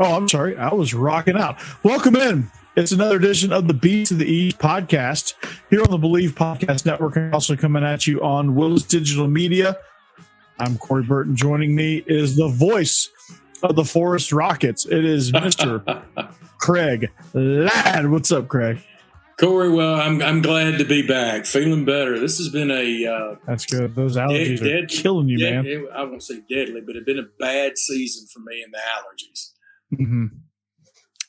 Oh, I'm sorry. I was rocking out. Welcome in. It's another edition of the Beats of the East podcast here on the Believe Podcast Network, and also coming at you on Willis Digital Media. I'm Corey Burton. Joining me is the voice of the Forest Rockets. It is Mr. Craig Ladd. What's up, Craig? Corey, well, I'm glad to be back. Feeling better. This has been that's good. Those allergies are killing you, man. I won't say deadly, but it's been a bad season for me in the allergies. Mm-hmm.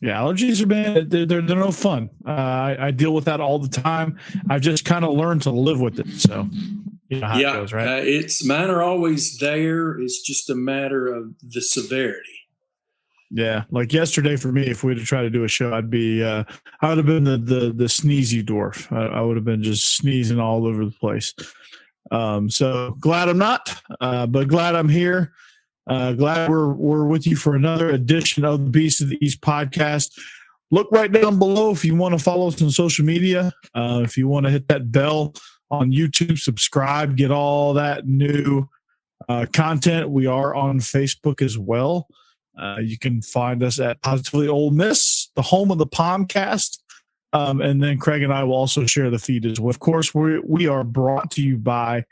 Yeah, allergies are bad. They're no fun. I deal with that all the time. I've just kind of learned to live with it. So, you know how it goes, right? Mine are always there. It's just a matter of the severity. Yeah, like yesterday for me, if we had to try to do a show, I would have been the sneezy dwarf. I would have been just sneezing all over the place. So glad I'm not, but glad I'm here. Glad we're with you for another edition of the Beast of the East podcast. Look right down below if you want to follow us on social media. If you want to hit that bell on YouTube, subscribe, get all that new content. We are on Facebook as well. You can find us at Positively Ole Miss, the home of the Palmcast. And then Craig and I will also share the feed as well. Of course, we are brought to you by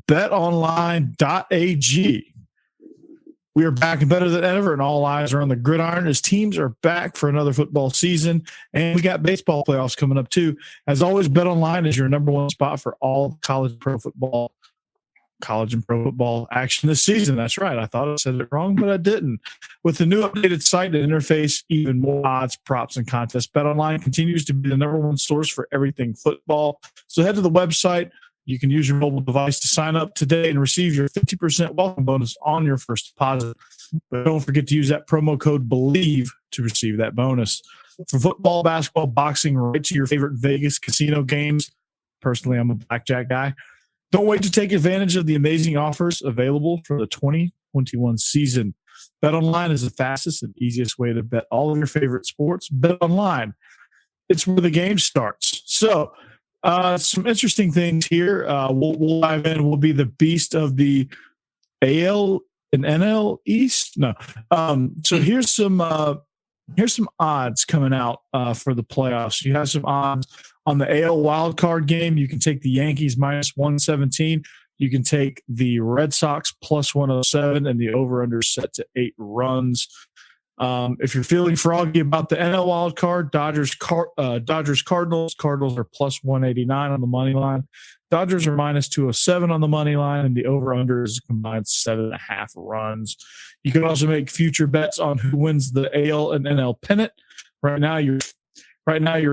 betonline.ag. We are back and better than ever, and all eyes are on the gridiron as teams are back for another football season. And we got baseball playoffs coming up too. As always, BetOnline is your number one spot for all college and pro football action this season. That's right. I thought I said it wrong, but I didn't. With the new updated site and interface, even more odds, props, and contests, BetOnline continues to be the number one source for everything football. So head to the website. You can use your mobile device to sign up today and receive your 50% welcome bonus on your first deposit. But don't forget to use that promo code BELIEVE to receive that bonus. From football, basketball, boxing, right to your favorite Vegas casino games. Personally, I'm a blackjack guy. Don't wait to take advantage of the amazing offers available for the 2021 season. BetOnline is the fastest and easiest way to bet all of your favorite sports. BetOnline, it's where the game starts. So, some interesting things here. We'll dive in. We'll be the beast of the AL and NL East. No. So here's some odds coming out for the playoffs. You have some odds on the AL wildcard game. You can take the Yankees minus 117. You can take the Red Sox plus 107, and the over-under set to 8 runs. If you're feeling froggy about the NL wildcard, Dodgers Cardinals. Cardinals are plus 189 on the money line. Dodgers are minus 207 on the money line, and the over-under is combined 7.5 runs. You can also make future bets on who wins the AL and NL pennant. Right now, your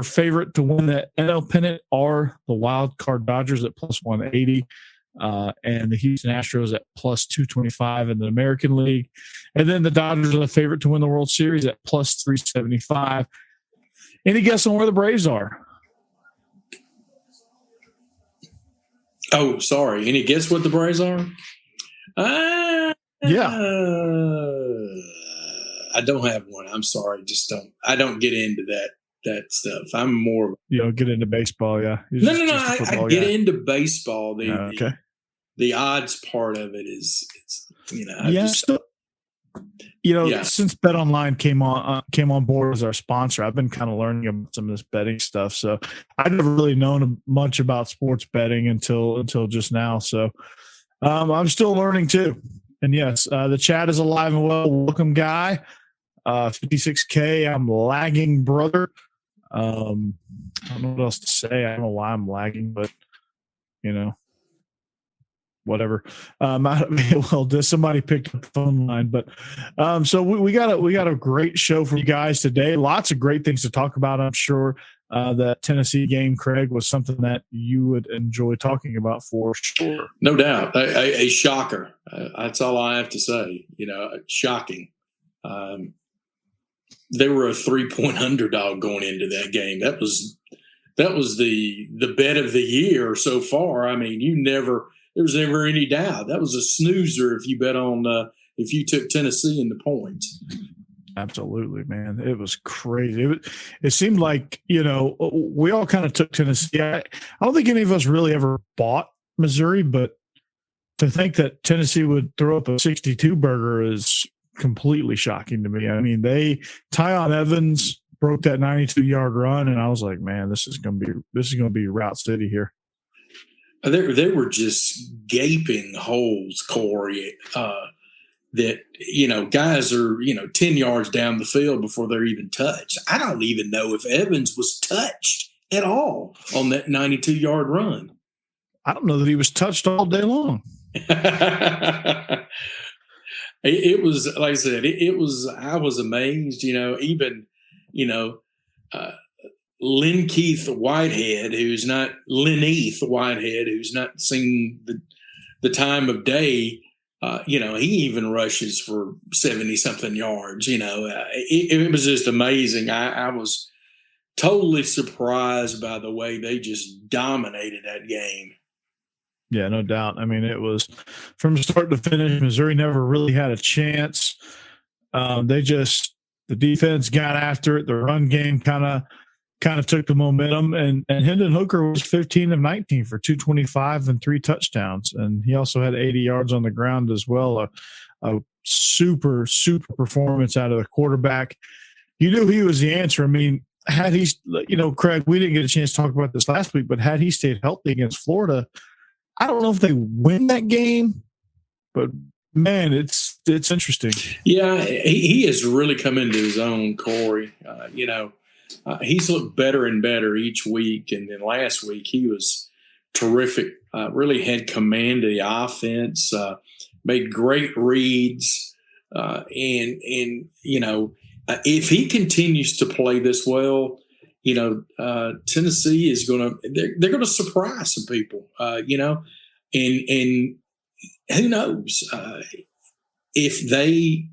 favorite to win the NL pennant are the wild card Dodgers at plus 180, and the Houston Astros at plus 225 in the American League. And then the Dodgers are the favorite to win the World Series at plus 375. Any guess on where the Braves are? Oh, sorry. Any guess what the Braves are? Yeah. I don't have one. I'm sorry. I don't get into that stuff. I'm more. You don't get into baseball, yeah. No. I get into baseball. Okay. The odds part of it is, since BetOnline came on board as our sponsor, I've been kind of learning about some of this betting stuff. So I've never really known much about sports betting until just now. So I'm still learning too. And yes, the chat is alive and well. Welcome, Guy. 56K. I'm lagging, brother. I don't know what else to say. I don't know why I'm lagging, but whatever. Somebody picked up the phone line, but so we got a great show for you guys today. Lots of great things to talk about. I'm sure that Tennessee game, Craig, was something that you would enjoy talking about for sure. No doubt, a shocker. That's all I have to say. Shocking. They were a 3-point underdog going into that game. That was the bet of the year so far. I mean, there was never any doubt. That was a snoozer if you bet on if you took Tennessee in the points. Absolutely, man. It was crazy. It seemed like, we all kind of took Tennessee. I don't think any of us really ever bought Missouri, but to think that Tennessee would throw up a 62 burger is completely shocking to me. I mean, Tyon Evans broke that 92-yard run, and I was like, man, this is going to be Route City here. There were just gaping holes, Corey, that, guys are, 10 yards down the field before they're even touched. I don't even know if Evans was touched at all on that 92-yard run. I don't know that he was touched all day long. It was, like I said, I was amazed, even, Linkeith Whitehead, who's not Linneath Whitehead, who's not seen the time of day, he even rushes for 70-something yards. It was just amazing. I was totally surprised by the way they just dominated that game. Yeah, no doubt. I mean, it was from start to finish. Missouri never really had a chance. The defense got after it. The run game kind of took the momentum, and Hendon Hooker was 15 of 19 for 225 and 3 touchdowns, and he also had 80 yards on the ground as well. A super performance out of the quarterback. You knew he was the answer. I mean, had he, Craig, we didn't get a chance to talk about this last week, but had he stayed healthy against Florida, I don't know if they win that game, but man, it's interesting. Yeah, he has really come into his own, Corey. He's looked better and better each week, and then last week he was terrific. Really had command of the offense, made great reads, and if he continues to play this well, Tennessee is they're going to surprise some people, and who knows if they,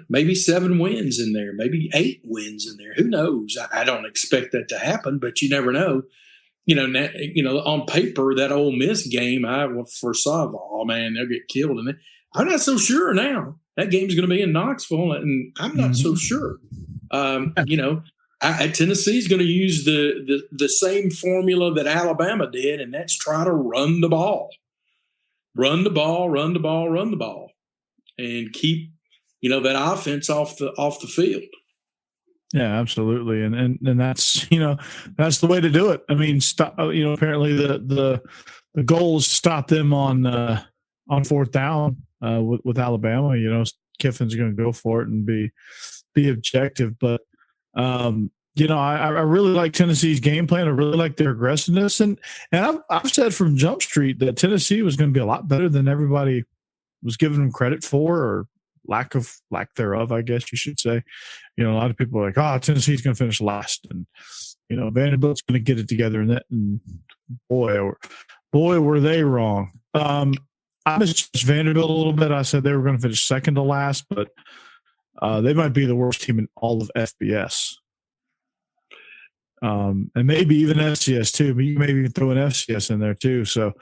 maybe 7 wins in there, maybe 8 wins in there. Who knows? I don't expect that to happen, but you never know. On paper, that Ole Miss game, I foresaw, oh man, they'll get killed, and I'm not so sure now. That game's going to be in Knoxville, and I'm not so sure. Tennessee's going to use the same formula that Alabama did, and that's try to run the ball, and keep that offense off the field. Yeah, absolutely, and that's that's the way to do it. I mean, apparently the goal is to stop them on 4th down with Alabama. Kiffin's going to go for it and be objective, but. I really like Tennessee's game plan. I really like their aggressiveness, and I've said from Jump Street that Tennessee was going to be a lot better than everybody was giving them credit for, or lack thereof, I guess you should say. A lot of people are like, "Oh, Tennessee's going to finish last," and Vanderbilt's going to get it together. And boy, were they wrong. I misjudged Vanderbilt a little bit. I said they were going to finish second to last, but they might be the worst team in all of FBS. And maybe even FCS too, but you maybe throw an FCS in there too. So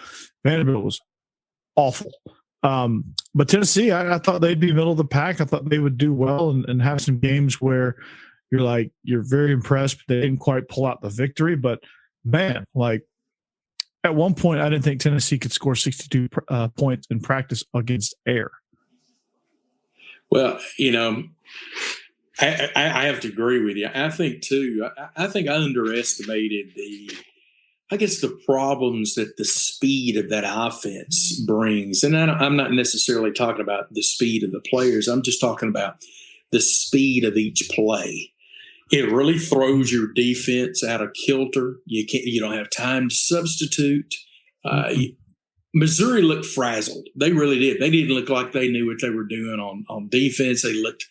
Vanderbilt was awful. But Tennessee, I thought they'd be middle of the pack. I thought they would do well and have some games where you're very impressed, but they didn't quite pull out the victory. But man, at one point, I didn't think Tennessee could score 62 points in practice against air. Well, I have to agree with you. I think too. I think I underestimated the problems that the speed of that offense brings, and I'm not necessarily talking about the speed of the players. I'm just talking about the speed of each play. It really throws your defense out of kilter. You don't have time to substitute. Missouri looked frazzled. They really did. They didn't look like they knew what they were doing on defense. They looked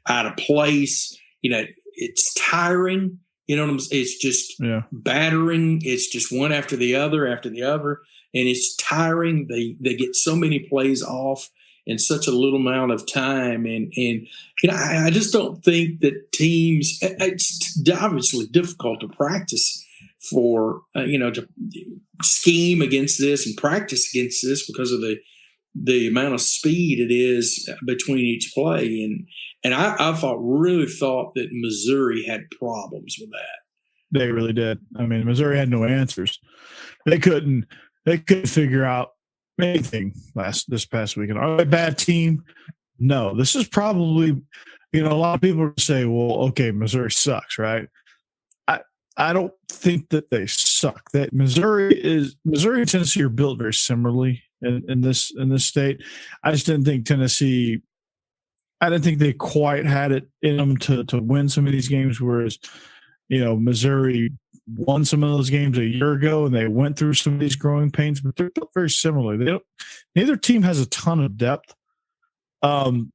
out of place. It's tiring. It's just battering. It's just one after the other, and it's tiring. They get so many plays off in such a little amount of time, and I just don't think that teams. It's obviously difficult to practice for to scheme against this and practice against this because of the amount of speed it is between each play, and I really thought that Missouri had problems with that. They really did. I mean, Missouri had no answers. They couldn't figure out anything this past weekend. Are they a bad team? No, this is probably, a lot of people say, well, okay, Missouri sucks, right? I don't think that they suck. That Missouri and Tennessee are built very similarly in this state. I just didn't think Tennessee. I didn't think they quite had it in them to win some of these games. Whereas, Missouri won some of those games a year ago, and they went through some of these growing pains. But they're built very similarly. Neither team has a ton of depth. But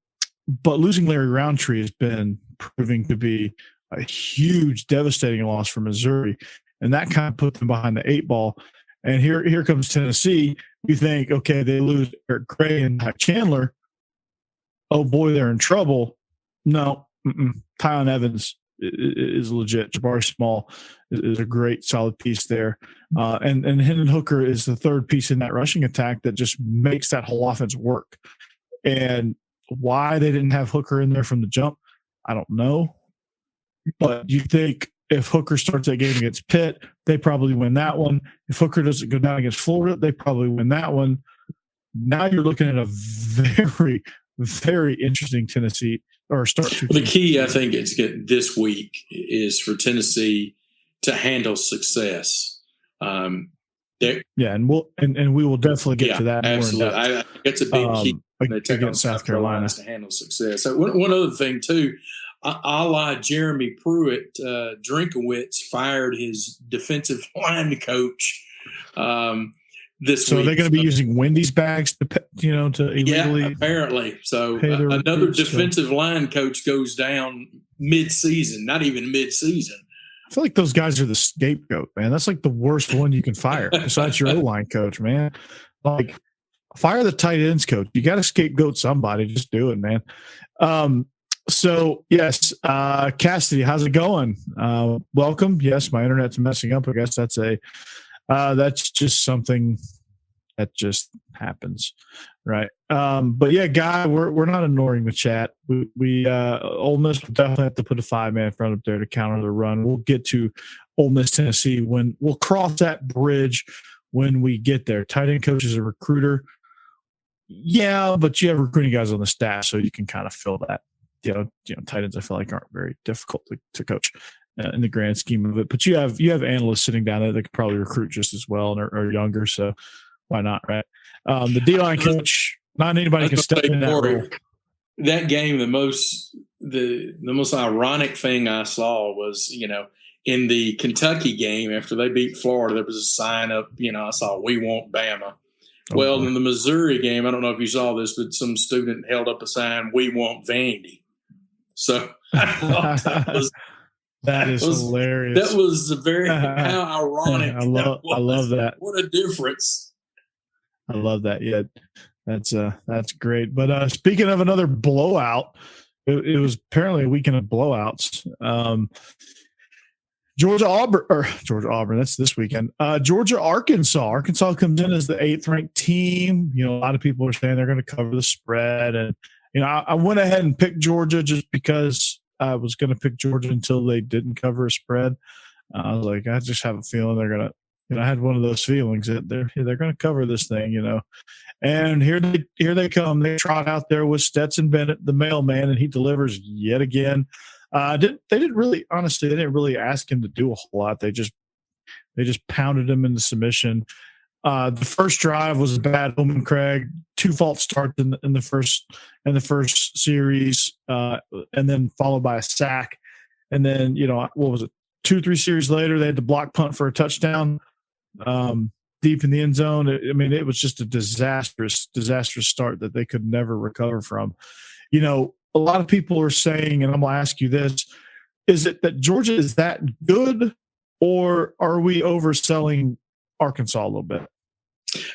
losing Larry Roundtree has been proving to be a huge, devastating loss for Missouri, and that kind of put them behind the 8 ball. And here comes Tennessee. You think, okay, they lose Eric Gray and Mike Chandler. Oh boy, they're in trouble. No, Tyon Evans is legit. Jabari Small is a great, solid piece there, and Hendon Hooker is the third piece in that rushing attack that just makes that whole offense work. And why they didn't have Hooker in there from the jump, I don't know. But you think if Hooker starts that game against Pitt, they probably win that one. If Hooker doesn't go down against Florida, they probably win that one. Now you're looking at a very, very interesting Tennessee or start. The key, I think, it's this week is for Tennessee to handle success. And we will definitely get to that. Absolutely, it's a big key. They take on South Carolina to handle success. So one other thing too. A la Jeremy Pruitt, Drinkowitz fired his defensive line coach this week. So they're going to be using Wendy's bags to illegally. Yeah, apparently. So another defensive line coach goes down mid-season, not even mid-season. I feel like those guys are the scapegoat, man. That's like the worst one you can fire besides your O-line coach, man. Like, fire the tight ends coach. You got to scapegoat somebody. Just do it, man. So, yes, Cassidy, how's it going? Welcome. Yes, my internet's messing up. I guess that's just something that just happens, right? But yeah, Guy, we're not ignoring the chat. We Ole Miss will definitely have to put a 5-man front up there to counter the run. We'll get to Ole Miss, Tennessee when we'll cross that bridge when we get there. Tight end coach is a recruiter. Yeah, but you have recruiting guys on the staff, so you can kind of fill that. Tight ends I feel like aren't very difficult to coach in the grand scheme of it. But you have analysts sitting down there that could probably recruit just as well and are younger. So why not, right? The D-line coach, not anybody can step in that role. That game, the most ironic thing I saw was, in the Kentucky game after they beat Florida, there was a sign up. I saw "We want Bama." Well, in the Missouri game, I don't know if you saw this, but some student held up a sign, "We want Vandy." So I thought that is hilarious. That was very how ironic. I love that. What a difference. I love that. Yeah, that's great. But speaking of another blowout, it was apparently a weekend of blowouts. Georgia Auburn. That's this weekend. Georgia Arkansas. Arkansas comes in as the 8th ranked team. A lot of people are saying they're going to cover the spread, and I went ahead and picked Georgia just because I was going to pick Georgia until they didn't cover a spread. I was like, I just have a feeling they're going to. I had one of those feelings that they're going to cover this thing. And here they come. They trot out there with Stetson Bennett, the mailman, and he delivers yet again. They didn't really ask him to do a whole lot. They just pounded him into submission. The first drive was a bad Bowman Craig, 2 false starts in the first series, and then followed by a sack. And then, what was it? 2-3 series later, they had to block punt for a touchdown deep in the end zone. It was just a disastrous start that they could never recover from. A lot of people are saying, and I'm going to ask you this, is it that Georgia is that good, or are we overselling Arkansas a little bit?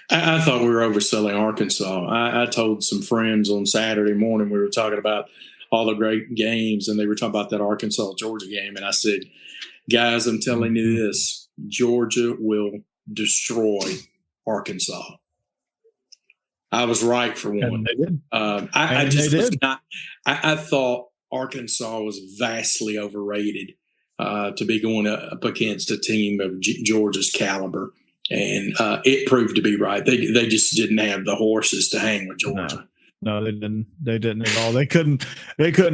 I thought we were overselling Arkansas. I told some friends on Saturday morning, we were talking about all the great games, and they were talking about that Arkansas-Georgia game, and I said, guys, I'm telling you this, Georgia will destroy Arkansas. I was right for one. And they did. I thought Arkansas was vastly overrated to be going up against a team of Georgia's caliber, and it proved to be right. They just didn't have the horses to hang with Georgia. No, they didn't. They didn't at all. They couldn't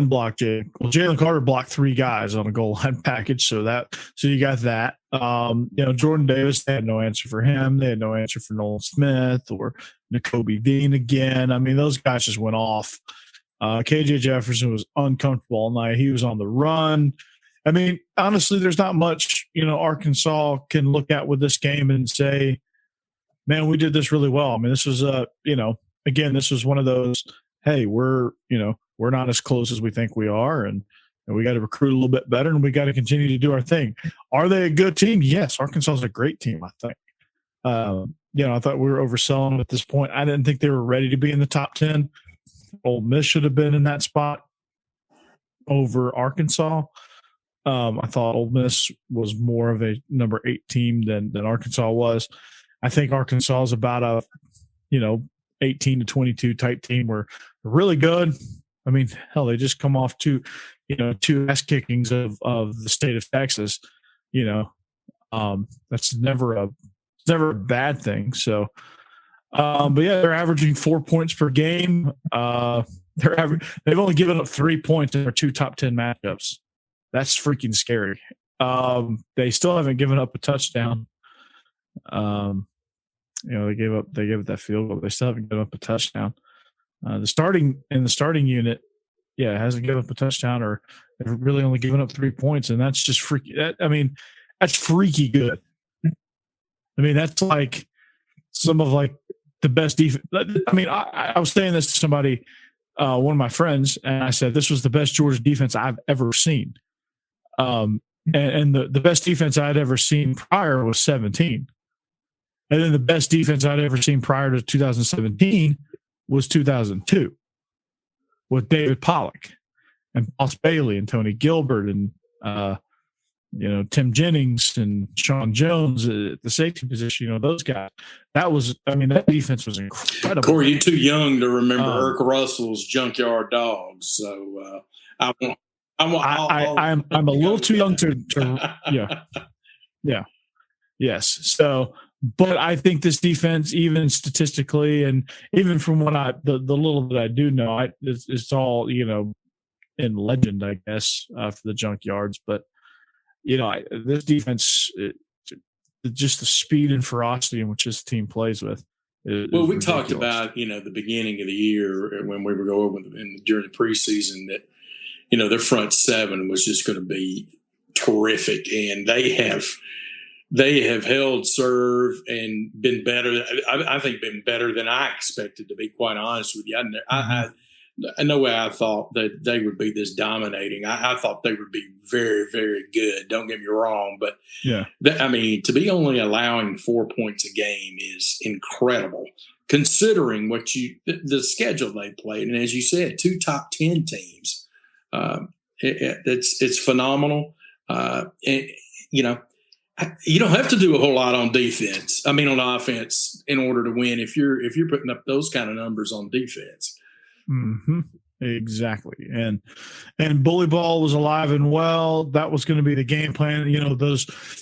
block Jalen. Well, Jalen Carter blocked 3 guys on a goal line package. So you got that. Jordan Davis, they had no answer for him. They had no answer for Nolan Smith or Nakobe Dean again. I mean, those guys just went off. KJ Jefferson was uncomfortable all night. He was on the run. I mean, honestly, there's not much, Arkansas can look at with this game and say, man, we did this really well. I mean, this was again, this was one of those, hey, we're not as close as we think we are, and we got to recruit a little bit better, and we got to continue to do our thing. Are they a good team? Yes, Arkansas is a great team, I think. I thought we were overselling them at this point. I didn't think they were ready to be in the top 10. Ole Miss should have been in that spot over Arkansas. I thought Ole Miss was more of a number 8 team than Arkansas was. I think Arkansas is about a, 18 to 22 type team. We're really good. I mean, hell, they just come off 2 ass kickings of the state of Texas. That's never a bad thing. So, but yeah, they're averaging 4 points per game. They've only given up 3 points in their 2 top 10 matchups. That's freaking scary. They still haven't given up a touchdown. They gave up that field goal. They still haven't given up a touchdown. The starting unit, hasn't given up a touchdown, or they've really only given up 3 points, and that's just freaky. That's freaky good. I mean, that's like some of the best defense. I mean, I was saying this to somebody, one of my friends, and I said this was the best Georgia defense I've ever seen. And the best defense I'd ever seen prior was 17. And then the best defense I'd ever seen prior to 2017 was 2002 with David Pollock and Boss Bailey and Tony Gilbert and, Tim Jennings and Sean Jones at the safety position, those guys. That defense was incredible. Corey, you're too young to remember Irk Russell's Junkyard Dogs. So I'm a little too young to yes. So, but I think this defense, even statistically, and even from what the little that I do know, it's all in legend, I guess, for the Junkyards. But this defense, just the speed and ferocity in which this team plays with. Well, we talked about the beginning of the year when we were going during the preseason that their front 7 was just going to be terrific, and they have held serve and been better. I think been better than I expected, to be quite honest with you. No way I thought that they would be this dominating. I thought they would be very, very good. Don't get me wrong, but to be only allowing 4 points a game is incredible, considering the schedule they played. And as you said, 2 top 10 teams. It's phenomenal. You don't have to do a whole lot on defense. On offense in order to win if you're putting up those kind of numbers on defense. Mm-hmm. Exactly. And bully ball was alive and well. That was going to be the game plan.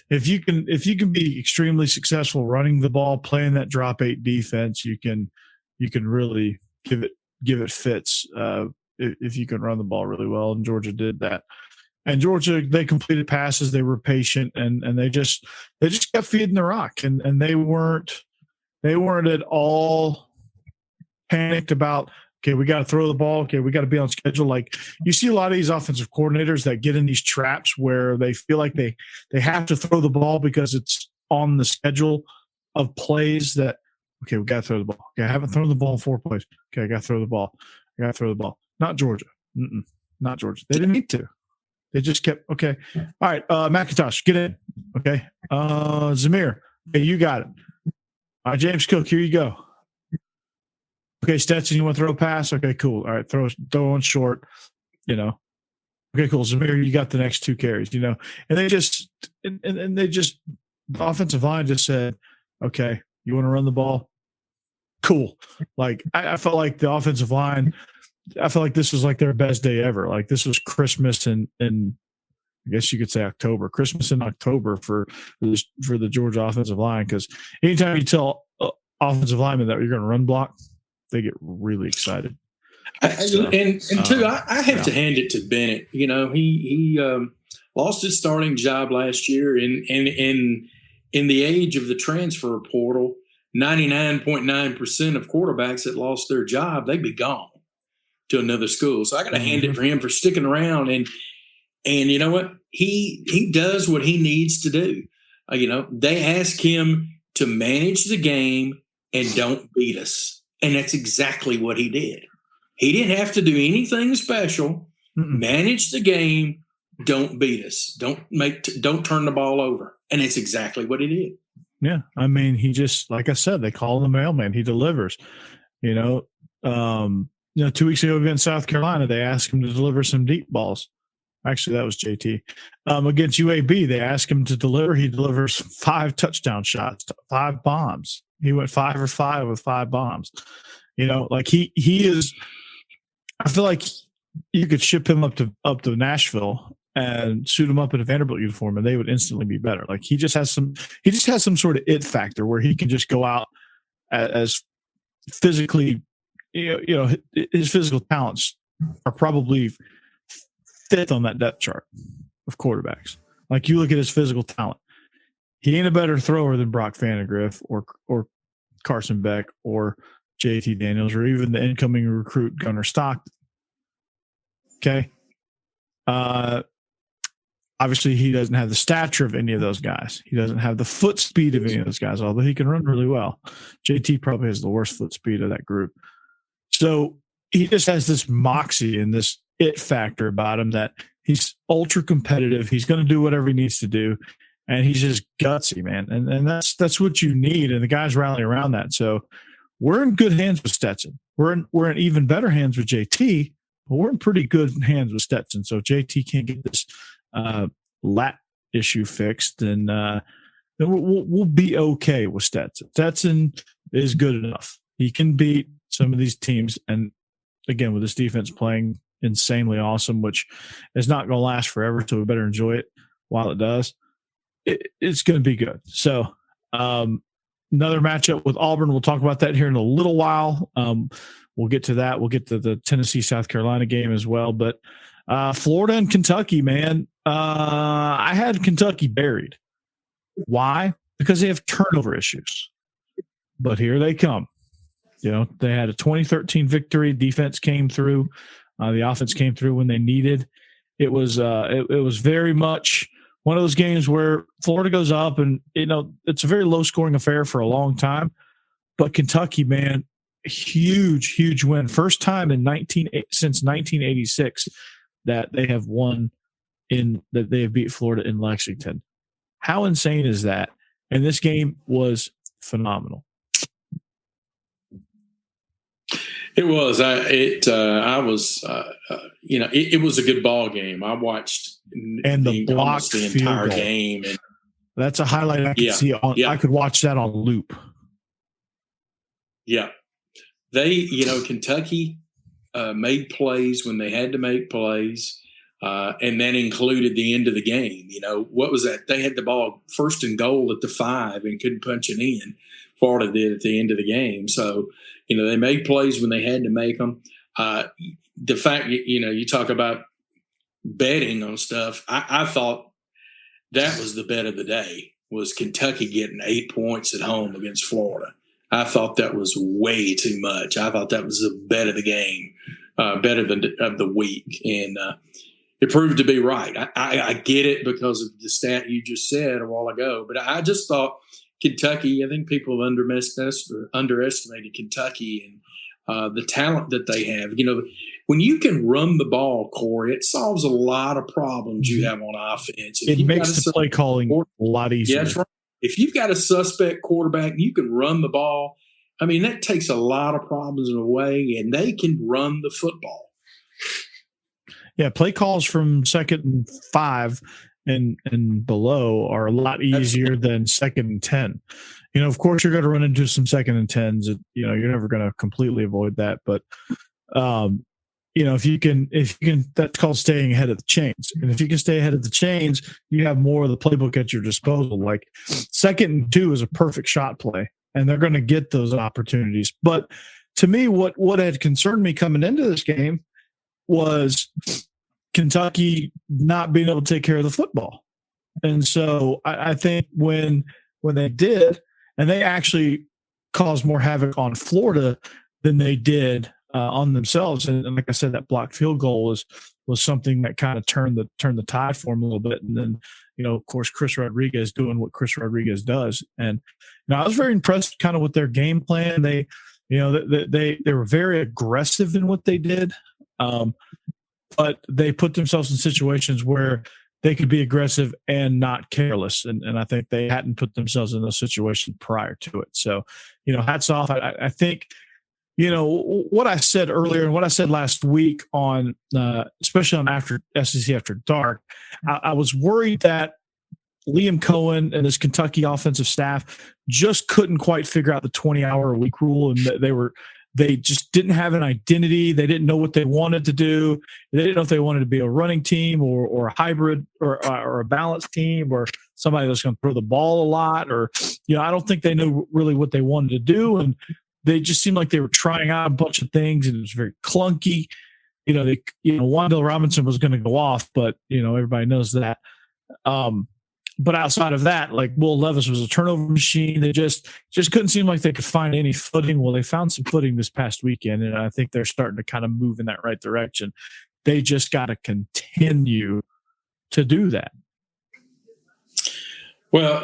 If you can be extremely successful running the ball, playing that drop 8 defense, you can really give it fits. If you can run the ball really well, and Georgia did that. And Georgia, they completed passes, they were patient, and they just kept feeding the rock, and they weren't at all panicked about, okay, we got to throw the ball, okay, we got to be on schedule. Like, you see a lot of these offensive coordinators that get in these traps where they feel like they have to throw the ball because it's on the schedule of plays that, okay, we got to throw the ball. Okay, I haven't thrown the ball in 4 plays. Okay, I got to throw the ball. I got to throw the ball. Not Georgia. Not Georgia. They didn't need to. They just kept, okay. All right, McIntosh, get in. Okay. Zamir, okay, you got it. All right, James Cook, here you go. Okay, Stetson, you want to throw a pass? Okay, cool. All right, throw on short, Okay, cool. Zamir, you got the next 2 carries, And they just, and they just, the offensive line just said, okay, you want to run the ball? Cool. Like, I felt like the offensive line, I felt like this was like their best day ever. Like, this was Christmas in I guess you could say October, Christmas in October for the Georgia offensive line. Because anytime you tell offensive linemen that you're going to run block, they get really excited. And two, I have to hand it to Bennett. You know, he lost his starting job last year, and in the age of the transfer portal, 99.9% of quarterbacks that lost their job, they'd be gone to another school. So I got to hand it for him for sticking around, and you know what, he does what he needs to do. You know, they ask him to manage the game and don't beat us, and that's exactly what he did. He didn't have to do anything special. Manage the game. Don't beat us. Don't turn the ball over. And it's exactly what he did. Yeah. I mean, he just, like I said, they call him the mailman. He delivers. 2 weeks ago against South Carolina, they asked him to deliver some deep balls. Actually, that was JT. Against UAB, they asked him to deliver. He delivers 5 touchdown shots, 5 bombs. He went 5 for 5 with 5 bombs. Like he is. I feel like you could ship him up to Nashville and suit him up in a Vanderbilt uniform, and they would instantly be better. Like he just has some sort of it factor where he can just go out as physically, his physical talents are probably 5th on that depth chart of quarterbacks. Like you look at his physical talent, he ain't a better thrower than Brock Vandagriff or Carson Beck or JT Daniels or even the incoming recruit Gunnar Stockton. Okay. Obviously, he doesn't have the stature of any of those guys. He doesn't have the foot speed of any of those guys, although he can run really well. JT probably has the worst foot speed of that group. So he just has this moxie and this it factor about him that he's ultra competitive. He's going to do whatever he needs to do. And he's just gutsy, man. And that's what you need. And the guys rally around that. So we're in good hands with Stetson. We're in even better hands with JT, but we're in pretty good hands with Stetson. So if JT can't get this lat issue fixed, then we'll be okay with Stetson. Stetson is good enough. He can beat some of these teams. And again, with this defense playing insanely awesome, which is not going to last forever, so we better enjoy it while it does. It's going to be good. So another matchup with Auburn. We'll talk about that here in a little while. We'll get to that. We'll get to the Tennessee-South Carolina game as well. But Florida and Kentucky, man, I had Kentucky buried. Why? Because they have turnover issues. But here they come. They had a 2013 victory. Defense came through. The offense came through when they needed. It was very much one of those games where Florida goes up and, it's a very low-scoring affair for a long time. But Kentucky, man, huge, huge win. First time since 1986 that they have that they have beat Florida in Lexington. How insane is that? And this game was phenomenal. It was. It was a good ball game. I watched the blocked the field entire goal. game. And that's a highlight I could see on. Yeah. I could watch that on loop. Yeah, Kentucky made plays when they had to make plays, and that included the end of the game. What was that? They had the ball 1st and goal at the 5 and couldn't punch it in. Florida did at the end of the game. So, they made plays when they had to make them. The fact, you talk about betting on stuff. I thought that was the bet of the day, was Kentucky getting 8 points at home against Florida. I thought that was way too much. I thought that was the bet of the game, bet of the week. And it proved to be right. I get it because of the stat you just said a while ago, but I just thought Kentucky, I think people have underestimated Kentucky and the talent that they have. When you can run the ball, Corey, it solves a lot of problems you have on offense. It makes the play calling a lot easier. Yeah, that's right. If you've got a suspect quarterback, you can run the ball. I mean, that takes a lot of problems away, and they can run the football. Yeah, play calls from 2nd and 5 and below are a lot easier than 2nd and 10. Of course, you're going to run into some 2nd and 10s. You're never going to completely avoid that, but if you can, that's called staying ahead of the chains. And if you can stay ahead of the chains, you have more of the playbook at your disposal. Like 2nd and 2 is a perfect shot play, and they're going to get those opportunities. But to me, what had concerned me coming into this game was Kentucky not being able to take care of the football. And so I think when they did, and they actually caused more havoc on Florida than they did on themselves. And like I said, that blocked field goal was something that kind of turned the tide for them a little bit. And then, of course, Chris Rodriguez doing what Chris Rodriguez does. And I was very impressed kind of with their game plan. They were very aggressive in what they did. But they put themselves in situations where they could be aggressive and not careless. And I think they hadn't put themselves in those situations prior to it. So, hats off. I think, what I said earlier and what I said last week on, especially on SEC After Dark, I was worried that Liam Cohen and his Kentucky offensive staff just couldn't quite figure out the 20-hour-a-week rule, and they just didn't have an identity. They didn't know what they wanted to do. They didn't know if they wanted to be a running team or a hybrid or a balanced team or somebody that's going to throw the ball a lot. Or, I don't think they knew really what they wanted to do. And they just seemed like they were trying out a bunch of things, and it was very clunky. Wan'Dale Robinson was going to go off, but, everybody knows that. But outside of that, like Will Levis was a turnover machine. They just couldn't seem like they could find any footing. Well, they found some footing this past weekend, and I think they're starting to kind of move in that right direction. They just got to continue to do that. Well,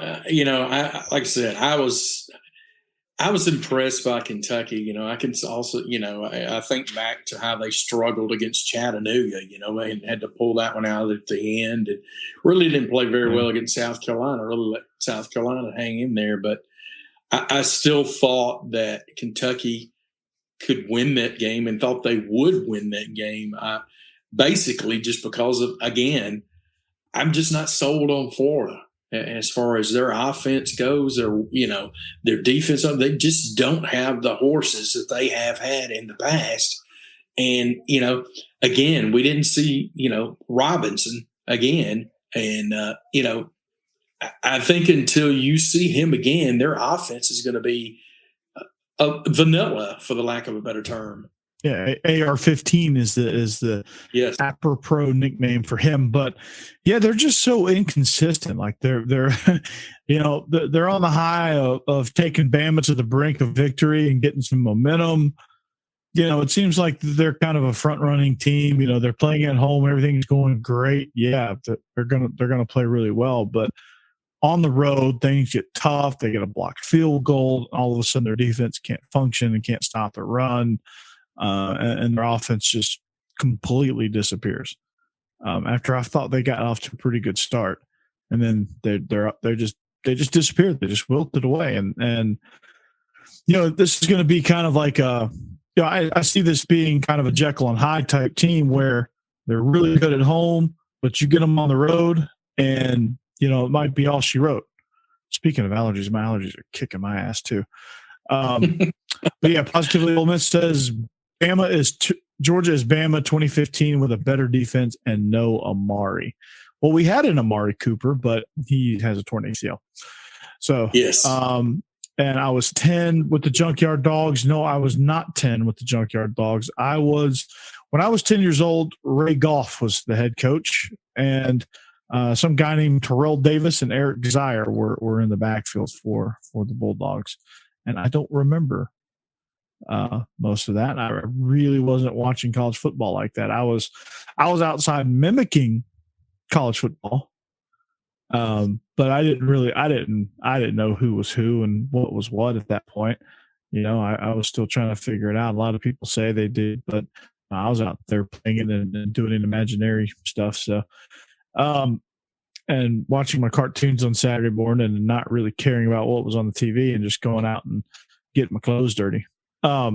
like I said, I was impressed by Kentucky. I can also, I think back to how they struggled against Chattanooga, and had to pull that one out at the end. And really didn't play very well against South Carolina, really let South Carolina hang in there. But I still thought that Kentucky could win that game and thought they would win that game. Basically just because of, again, I'm just not sold on Florida. As far as their offense goes, their defense, they just don't have the horses that they have had in the past. And, again, we didn't see, Robinson again. And, I think until you see him again, their offense is going to be vanilla, for the lack of a better term. Yeah, AR-15 is the yes. apropos nickname for him. But yeah, they're just so inconsistent. Like they're they're on the high of taking Bama to the brink of victory and getting some momentum. It seems like they're kind of a front running team. They're playing at home, everything's going great. Yeah, they're gonna play really well. But on the road, things get tough. They get a blocked field goal. All of a sudden, their defense can't function and can't stop the run. And their offense just completely disappears. After I thought they got off to a pretty good start, and then they just disappeared. They just wilted away. And this is going to be kind of like I see this being kind of a Jekyll and Hyde type team where they're really good at home, but you get them on the road, and it might be all she wrote. Speaking of allergies, my allergies are kicking my ass too. But yeah, Positively Ole Miss says Georgia is Bama 2015 with a better defense and no Amari. Well, we had an Amari Cooper, but he has a torn ACL. So yes. And I was 10 with the Junkyard Dogs. No, I was not 10 with the Junkyard Dogs. When I was 10 years old, Ray Goff was the head coach, and some guy named Terrell Davis and Eric Desire were in the backfield for the Bulldogs. And I don't remember most of that. I really wasn't watching college football like that. I was outside mimicking college football, but I didn't know who was who and what was what at that point. I was still trying to figure it out. A lot of people say they did, but I was out there playing it and doing imaginary stuff. So, and watching my cartoons on Saturday morning and not really caring about what was on the TV and just going out and getting my clothes dirty. I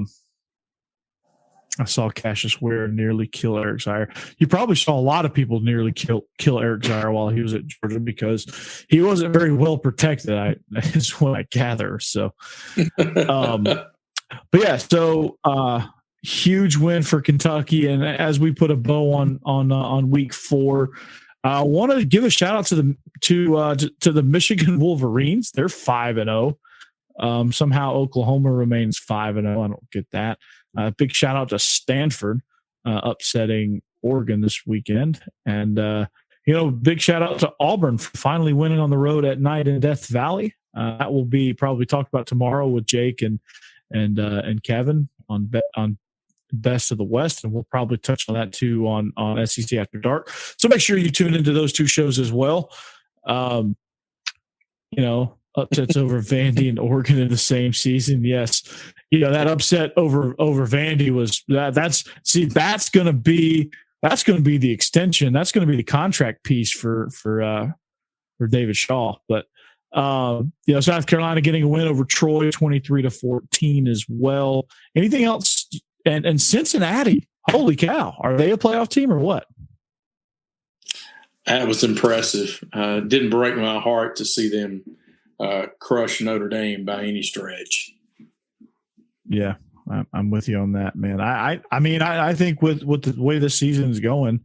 saw Cassius Ware nearly kill Eric Zaire. You probably saw a lot of people nearly kill Eric Zaire while he was at Georgia because he wasn't very well protected. Is what I gather. So, but yeah, so huge win for Kentucky, and as we put a bow on week 4. I want to give a shout out to the Michigan Wolverines. They're 5-0. Somehow Oklahoma remains 5-0. I don't get that. Big shout out to Stanford upsetting Oregon this weekend. And, big shout out to Auburn for finally winning on the road at night in Death Valley. That will be probably talked about tomorrow with Jake and Kevin on Best of the West, and we'll probably touch on that too on SEC After Dark. So make sure you tune into those two shows as well. Upsets over Vandy and Oregon in the same season. Yes, that upset over Vandy was that's going to be the extension. That's going to be the contract piece for David Shaw. But South Carolina getting a win over Troy 23-14 as well. Anything else? And Cincinnati, holy cow, are they a playoff team or what? That was impressive. Didn't break my heart to see them crush Notre Dame by any stretch. Yeah, I'm with you on that, man. I think with the way the season's going,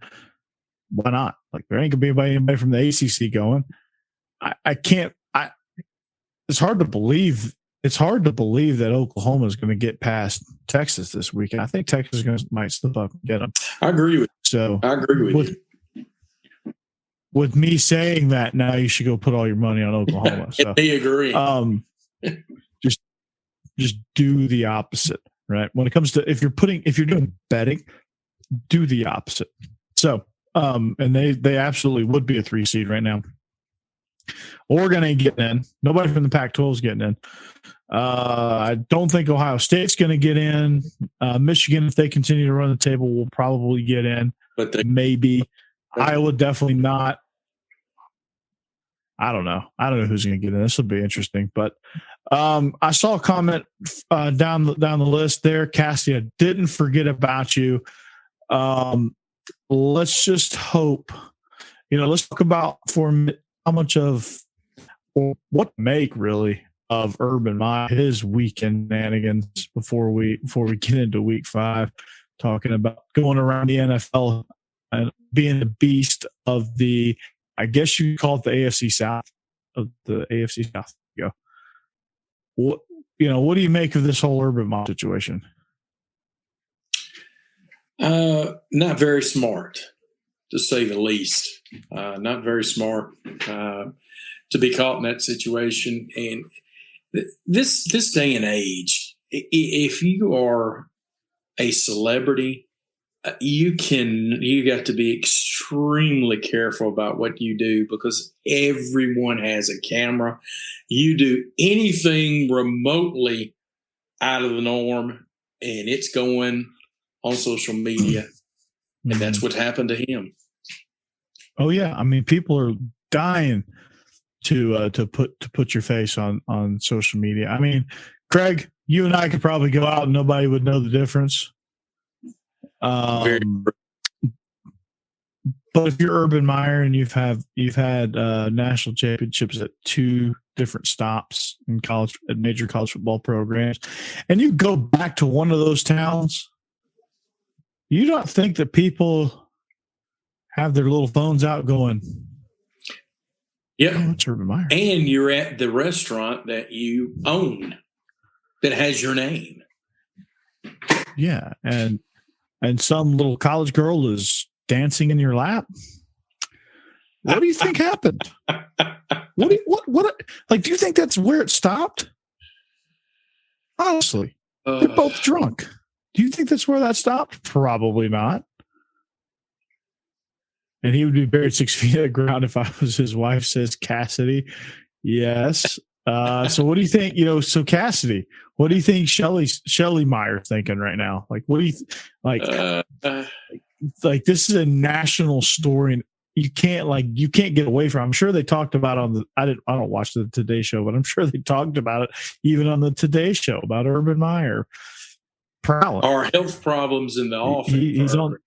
why not? Like, there ain't gonna be anybody from the ACC going. It's hard to believe. It's hard to believe that Oklahoma is going to get past Texas this weekend. I think Texas might slip up and get them. I agree with you. With me saying that, now you should go put all your money on Oklahoma. So they agree. Just do the opposite, right? When it comes to if you're doing betting, do the opposite. So, and they absolutely would be a 3 seed right now. Oregon ain't getting in. Nobody from the Pac-12 is getting in. I don't think Ohio State's going to get in. Michigan, if they continue to run the table, will probably get in. But maybe. Iowa definitely not. I don't know. I don't know who's going to get in. This will be interesting. But I saw a comment down the list there. Cassie, I didn't forget about you. Let's just hope. Let's talk about how much of what make really of Urban Meyer, his weekend shenanigans before we get into week 5, talking about going around the NFL and being the beast of the, I guess you call it the AFC South, of the AFC South. Go. What do you make of this whole Urban Meyer situation? Not very smart, to say the least. Not very smart to be caught in that situation. And this day and age, if you are a celebrity, you got to be extremely careful about what you do, because everyone has a camera. You do anything remotely out of the norm, and it's going on social media, and that's what happened to him. Oh yeah, I mean, people are dying to put your face on social media. I mean, Craig, you and I could probably go out and nobody would know the difference. But if you're Urban Meyer and you've had national championships at 2 different stops in college, at major college football programs, and you go back to one of those towns, you don't think that people have their little phones out going, yeah, it's Urban Meyer. And you're at the restaurant that you own that has your name. Yeah, and some little college girl is dancing in your lap. What do you think happened? What do you think that's where it stopped? Honestly, they're both drunk. Do you think that's where that stopped? Probably not. And he would be buried 6 feet of the ground if I was his wife, says Cassidy. Yes. So what do you think? So Cassidy, what do you think Shelley Meyer thinking right now? Like, what do you like this is a national story, and you can't get away from it. I'm sure they talked about I don't watch the Today Show, but I'm sure they talked about it even on the Today Show about Urban Meyer. Our health problems in the office. He's on.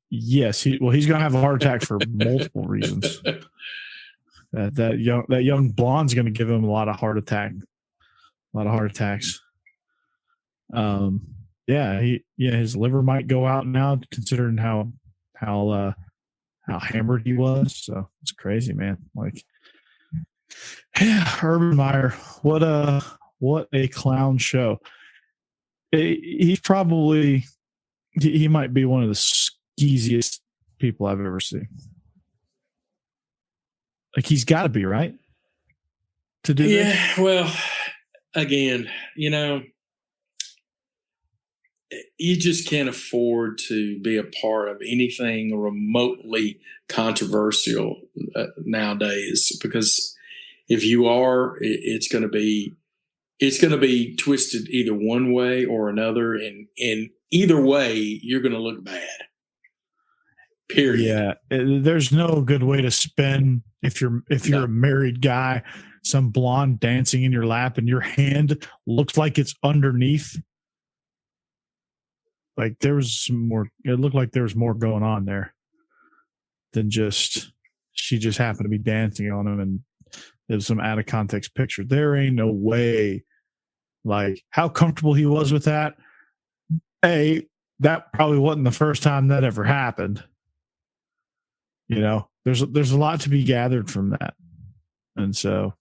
Yes, he's going to have a heart attack for multiple reasons. That young blonde's going to give him a lot of heart attacks. His liver might go out now, considering how hammered he was. So it's crazy, man. Like, Yeah, Urban Meyer. What a clown show. He's probably he might be one of the skeeziest people I've ever seen. Like he's got to be right to do this. Yeah, well, again, you just can't afford to be a part of anything remotely controversial nowadays, because if you are, it's going to be twisted either one way or another, and either way, you're going to look bad. Period. Yeah, there's no good way to spin if you're a married guy, some blonde dancing in your lap and your hand looks like it's underneath. Like there was some more. It looked like there was more going on there than just she just happened to be dancing on him, and it was some out of context picture. There ain't no way. Like how comfortable he was with that. That probably wasn't the first time that ever happened. There's a lot to be gathered from that, and so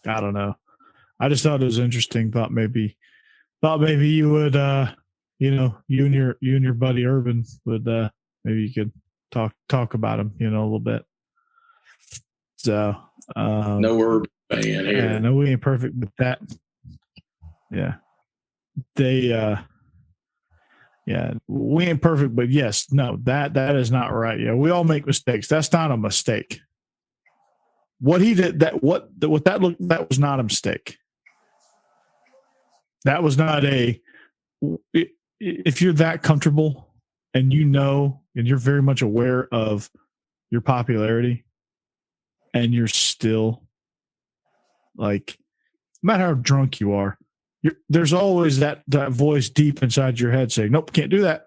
I don't know. I just thought it was interesting. Thought maybe you would, you and your buddy Urban would, maybe you could talk about him, a little bit. So no Urban fan here. Yeah, no, we ain't perfect with that. Yeah, yeah, we ain't perfect, but yes, no, that is not right. Yeah, we all make mistakes. That's not a mistake. What he did, that was not a mistake. That was not if you're that comfortable and and you're very much aware of your popularity and you're still like, no matter how drunk you are, there's always that voice deep inside your head saying, nope, can't do that.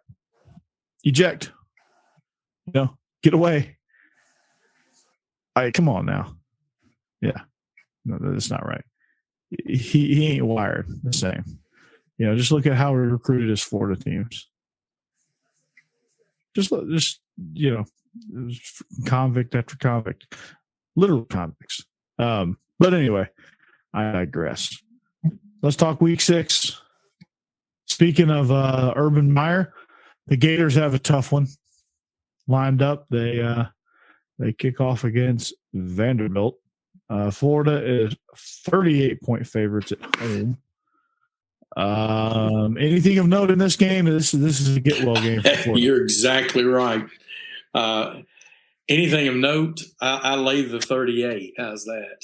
Eject. Get away. Come on now. Yeah. No, that's not right. He ain't wired the same. Just look at how we recruited his Florida teams. Just convict after convict. Literal convicts. But anyway, I digress. Let's talk week 6. Speaking of Urban Meyer, the Gators have a tough one lined up. They kick off against Vanderbilt. Florida is 38-point favorites at home. Anything of note in this game? This is a get well game for Florida. You're exactly right. Anything of note? I lay the 38. How's that?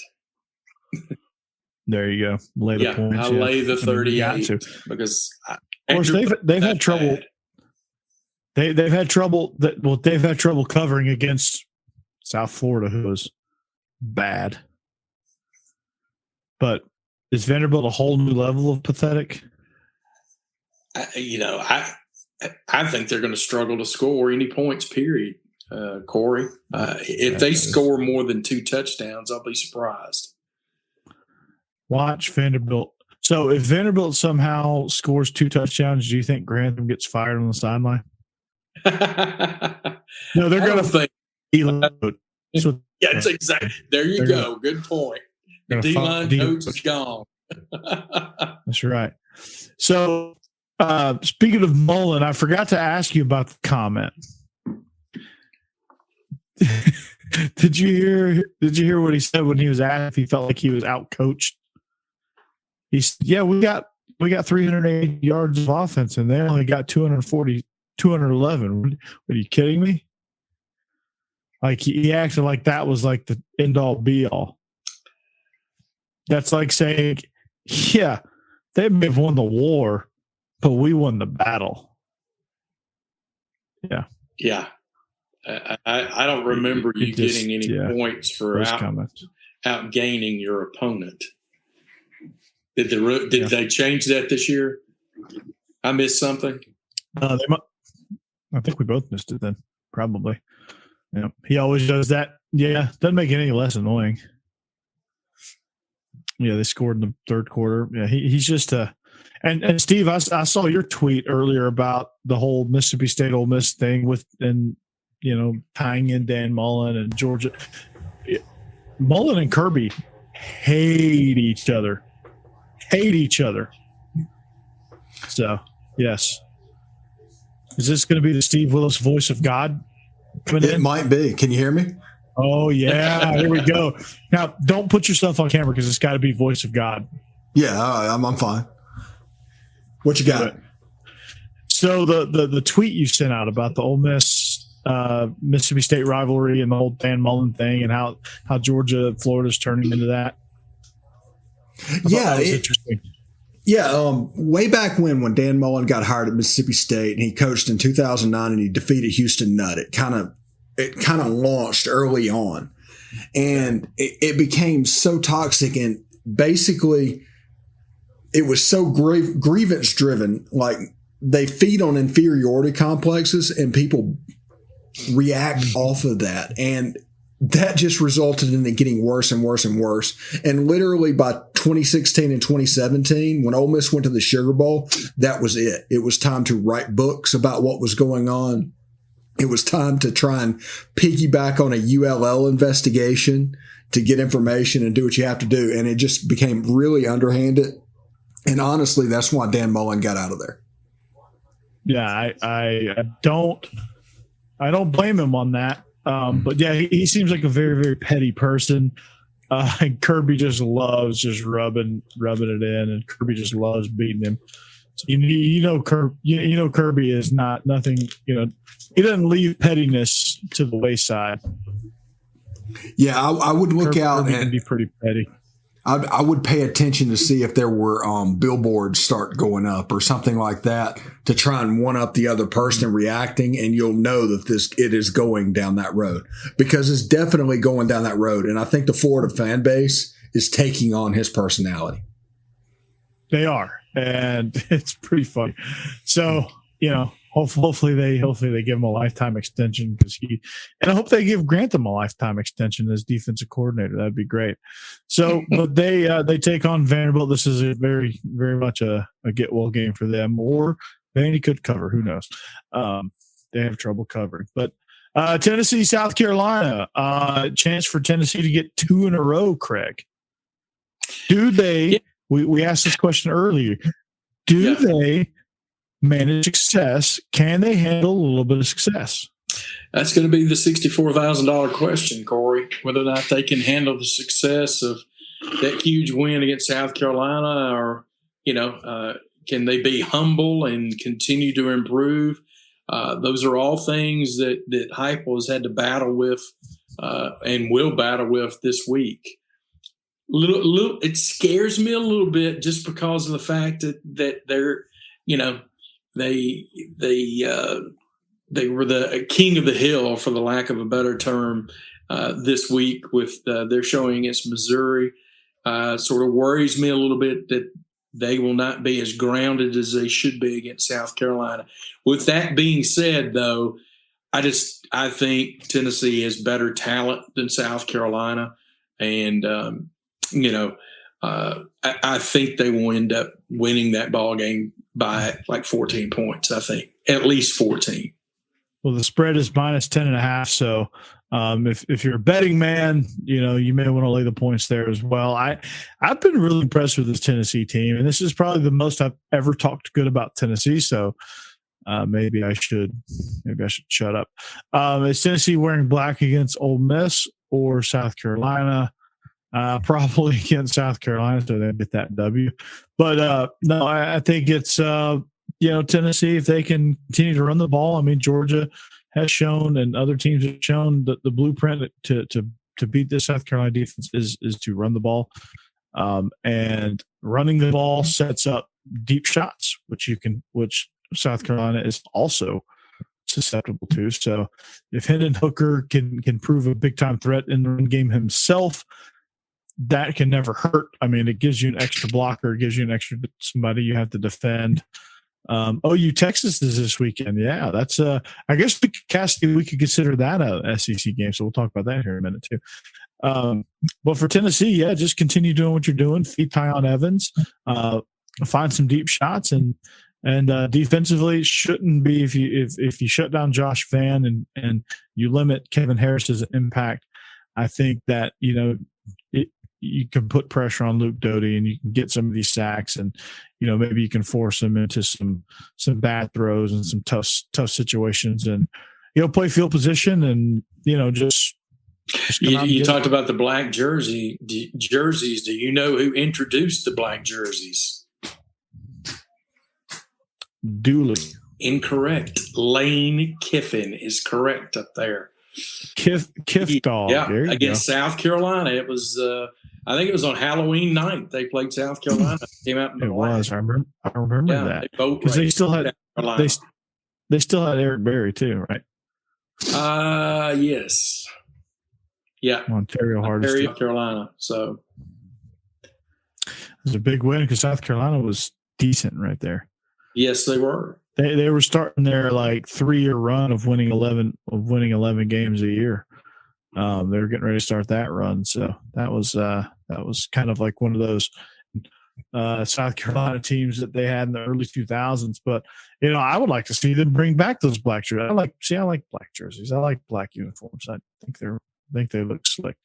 There you go. Lay the points. I lay the 38 because of course they've had trouble. They've had trouble. They've had trouble covering against South Florida, who was bad. But is Vanderbilt a whole new level of pathetic? I think they're going to struggle to score any points. Period. Corey, if they score more than 2 touchdowns, I'll be surprised. Watch Vanderbilt. So if Vanderbilt somehow scores 2 touchdowns, do you think Grantham gets fired on the sideline? No, they're going to think. Yes, exactly. There you go. Good point. The D-line coach is gone. That's right. So speaking of Mullen, I forgot to ask you about the comment. Did you hear what he said when he was asked if he felt like he was out-coached? He said, yeah, we got 380 yards of offense, and they only got 211. Are you kidding me? Like he acted like that was like the end-all, be-all. That's like saying, yeah, they may have won the war, but we won the battle. Yeah. Yeah. I don't remember you getting any points for outgaining your opponent. Did they change that this year? I missed something. I think we both missed it then, probably. Yeah, he always does that. Yeah, doesn't make it any less annoying. Yeah, they scored in the third quarter. Yeah, he's just and Steve, I saw your tweet earlier about the whole Mississippi State Ole Miss thing tying in Dan Mullen and Georgia. Mullen and Kirby hate each other. So, yes. Is this going to be the Steve Willis voice of God coming It in? might be. Can you hear me? Oh, yeah. Here we go. Now, don't put yourself on camera because it's got to be voice of God. Yeah, I'm fine. What you got? So the tweet you sent out about the Ole Miss Mississippi State rivalry and the whole Dan Mullen thing and how Georgia Florida's turning into that. Yeah, Interesting. Yeah, way back when Dan Mullen got hired at Mississippi State and he coached in 2009 and he defeated Houston Nutt, it kind of launched early on, and it became so toxic, and basically it was so grievance driven. Like, they feed on inferiority complexes and people react off of that, and that just resulted in it getting worse and worse and worse. And literally by 2016 and 2017, when Ole Miss went to the Sugar Bowl, that was it. It was time to write books about what was going on. It was time to try and piggyback on a ULL investigation to get information and do what you have to do. And it just became really underhanded. And honestly, that's why Dan Mullen got out of there. Yeah, I don't blame him on that. But yeah, he seems like a very, very petty person. And Kirby just loves just rubbing it in, and Kirby just loves beating him. So you know Kirby is nothing. He doesn't leave pettiness to the wayside. Yeah, I would look out Kirby and can be pretty petty. I would pay attention to see if there were billboards start going up or something like that to try and one up the other person reacting, and you'll know that it is going down that road, because it's definitely going down that road. And I think the Florida fan base is taking on his personality. They are, and it's pretty funny. So hopefully they give him a lifetime extension, and I hope they give Grantham a lifetime extension as defensive coordinator. That'd be great. So, but they take on Vanderbilt. This is a very, very much a get well game for them, or Vandy could cover. Who knows? They have trouble covering. But Tennessee, South Carolina, chance for Tennessee to get 2 in a row. Craig, do they? Yeah. We asked this question earlier. Do they manage success? Can they handle a little bit of success? That's going to be the $64,000 question, Corey, whether or not they can handle the success of that huge win against South Carolina, or, can they be humble and continue to improve? Those are all things that Heupel has had to battle with and will battle with this week. It scares me a little bit just because of the fact that they're, they were the king of the hill, for the lack of a better term, this week with their showing against Missouri. Sort of worries me a little bit that they will not be as grounded as they should be against South Carolina. With that being said, though, I think Tennessee has better talent than South Carolina, and I think they will end up winning that ball game by like 14 points. I think at least 14. Well, the spread is minus 10.5. So if you're a betting man, you may want to lay the points there as well. I've been really impressed with this Tennessee team, and this is probably the most I've ever talked good about Tennessee. So maybe I should shut up. Is Tennessee wearing black against Ole Miss or South Carolina? Probably against South Carolina, so they get that W. But no, I think it's Tennessee, if they can continue to run the ball. I mean, Georgia has shown, and other teams have shown, that the blueprint to beat this South Carolina defense is to run the ball, and running the ball sets up deep shots, which South Carolina is also susceptible to. So if Hendon Hooker can prove a big time threat in the run game himself, that can never hurt. I mean, it gives you an extra blocker, it gives you an extra somebody you have to defend. OU Texas is this weekend. Yeah, that's I guess we could consider that a SEC game. So we'll talk about that here in a minute too. But for Tennessee, yeah, just continue doing what you're doing. Feed Tyon Evans, find some deep shots, and defensively, it shouldn't be if you shut down Josh Vann and you limit Kevin Harris's impact. I think that you can put pressure on Luke Doty and you can get some of these sacks, and maybe you can force him into some bad throws and some tough situations, and play field position, and just you talked about the black jerseys. Do you know who introduced the black jerseys? Dooley. Incorrect. Lane Kiffin is correct up there. Kiff dog. Yeah, against go. South Carolina. It was I think it was on Halloween night. They played South Carolina. Came out in the It was. I remember that. Because they still had they still had Eric Berry too, right? Yes. Yeah. Ontario Hardest. South Carolina. So it was a big win because South Carolina was decent right there. Yes, they were. They were starting their 3-year run of winning 11 games a year. They were getting ready to start that run, so that was kind of like one of those South Carolina teams that they had in the early 2000s. But I would like to see them bring back those black jerseys. I like black jerseys. I like black uniforms. I think they look slick.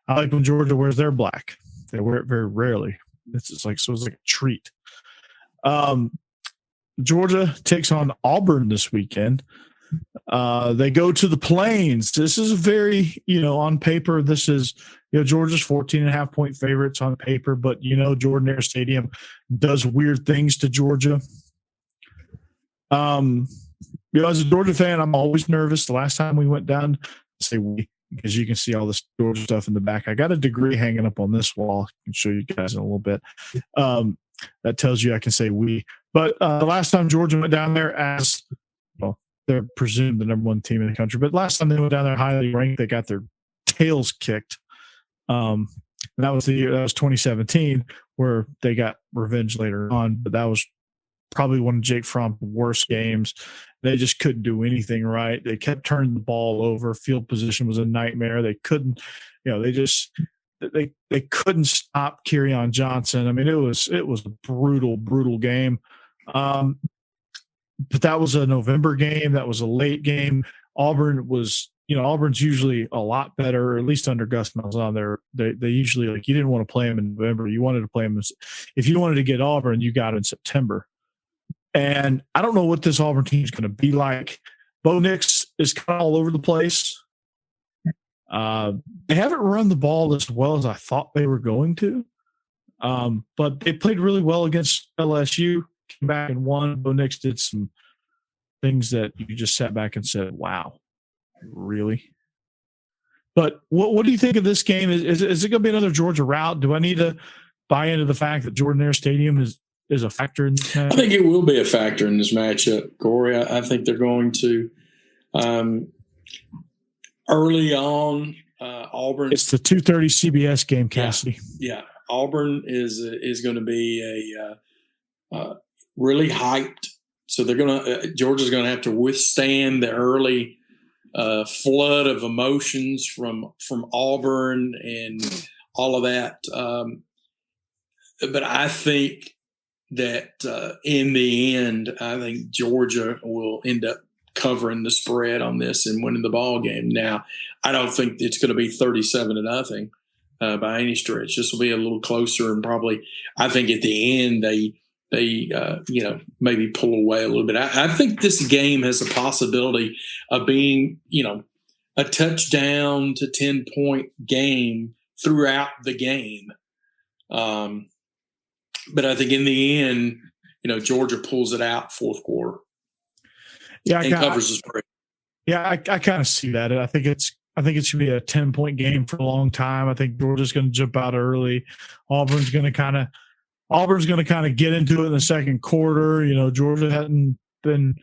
I like when Georgia wears their black. They wear it very rarely. It's like a treat. Georgia takes on Auburn this weekend. They go to the Plains. This is very, on paper, this is, Georgia's 14.5-point favorites on paper, but, Jordan-Hare Stadium does weird things to Georgia. As a Georgia fan, I'm always nervous. The last time we went down, say we, because you can see all this Georgia stuff in the back. I got a degree hanging up on this wall. I can show you guys in a little bit. That tells you I can say we. But the last time Georgia went down there as, they're presumed the number one team in the country. But last time they went down there highly ranked, they got their tails kicked. And that was 2017, where they got revenge later on. But that was probably one of Jake Fromm's worst games. They just couldn't do anything right. They kept turning the ball over. Field position was a nightmare. They couldn't, they couldn't stop Kerryon Johnson. I mean, it was a brutal game. But that was a November game. That was a late game. Auburn was, Auburn's usually a lot better, or at least under Gus Malzahn. They usually, you didn't want to play them in November. You wanted to play them if you wanted to get Auburn, you got it in September. And I don't know what this Auburn team is going to be like. Bo Nix is kind of all over the place. They haven't run the ball as well as I thought they were going to. But they played really well against LSU, came back and won. Bo Nix did some things that you just sat back and said, wow, really? But what do you think of this game? Is it going to be another Georgia rout? Do I need to buy into the fact that Jordan-Hare Stadium is a factor in this matchup? I think it will be a factor in this matchup, Corey. I think they're going to early on Auburn. It's the 2:30 CBS game, Cassidy. Yeah. Auburn is going to be a really hyped. So Georgia's going to have to withstand the early flood of emotions from Auburn and all of that. But I think that in the end, I think Georgia will end up covering the spread on this and winning the ball game. Now, I don't think it's going to be 37-0 by any stretch. This will be a little closer, and probably I think at the end they maybe pull away a little bit. I think this game has a possibility of being a touchdown to 10-point game throughout the game. But I think in the end, Georgia pulls it out fourth quarter. Yeah, and covers the spread. Yeah, I kind of see that. I think it should be a 10-point game for a long time. I think Georgia's going to jump out early. Auburn's going to kind of get into it in the second quarter. Georgia hadn't been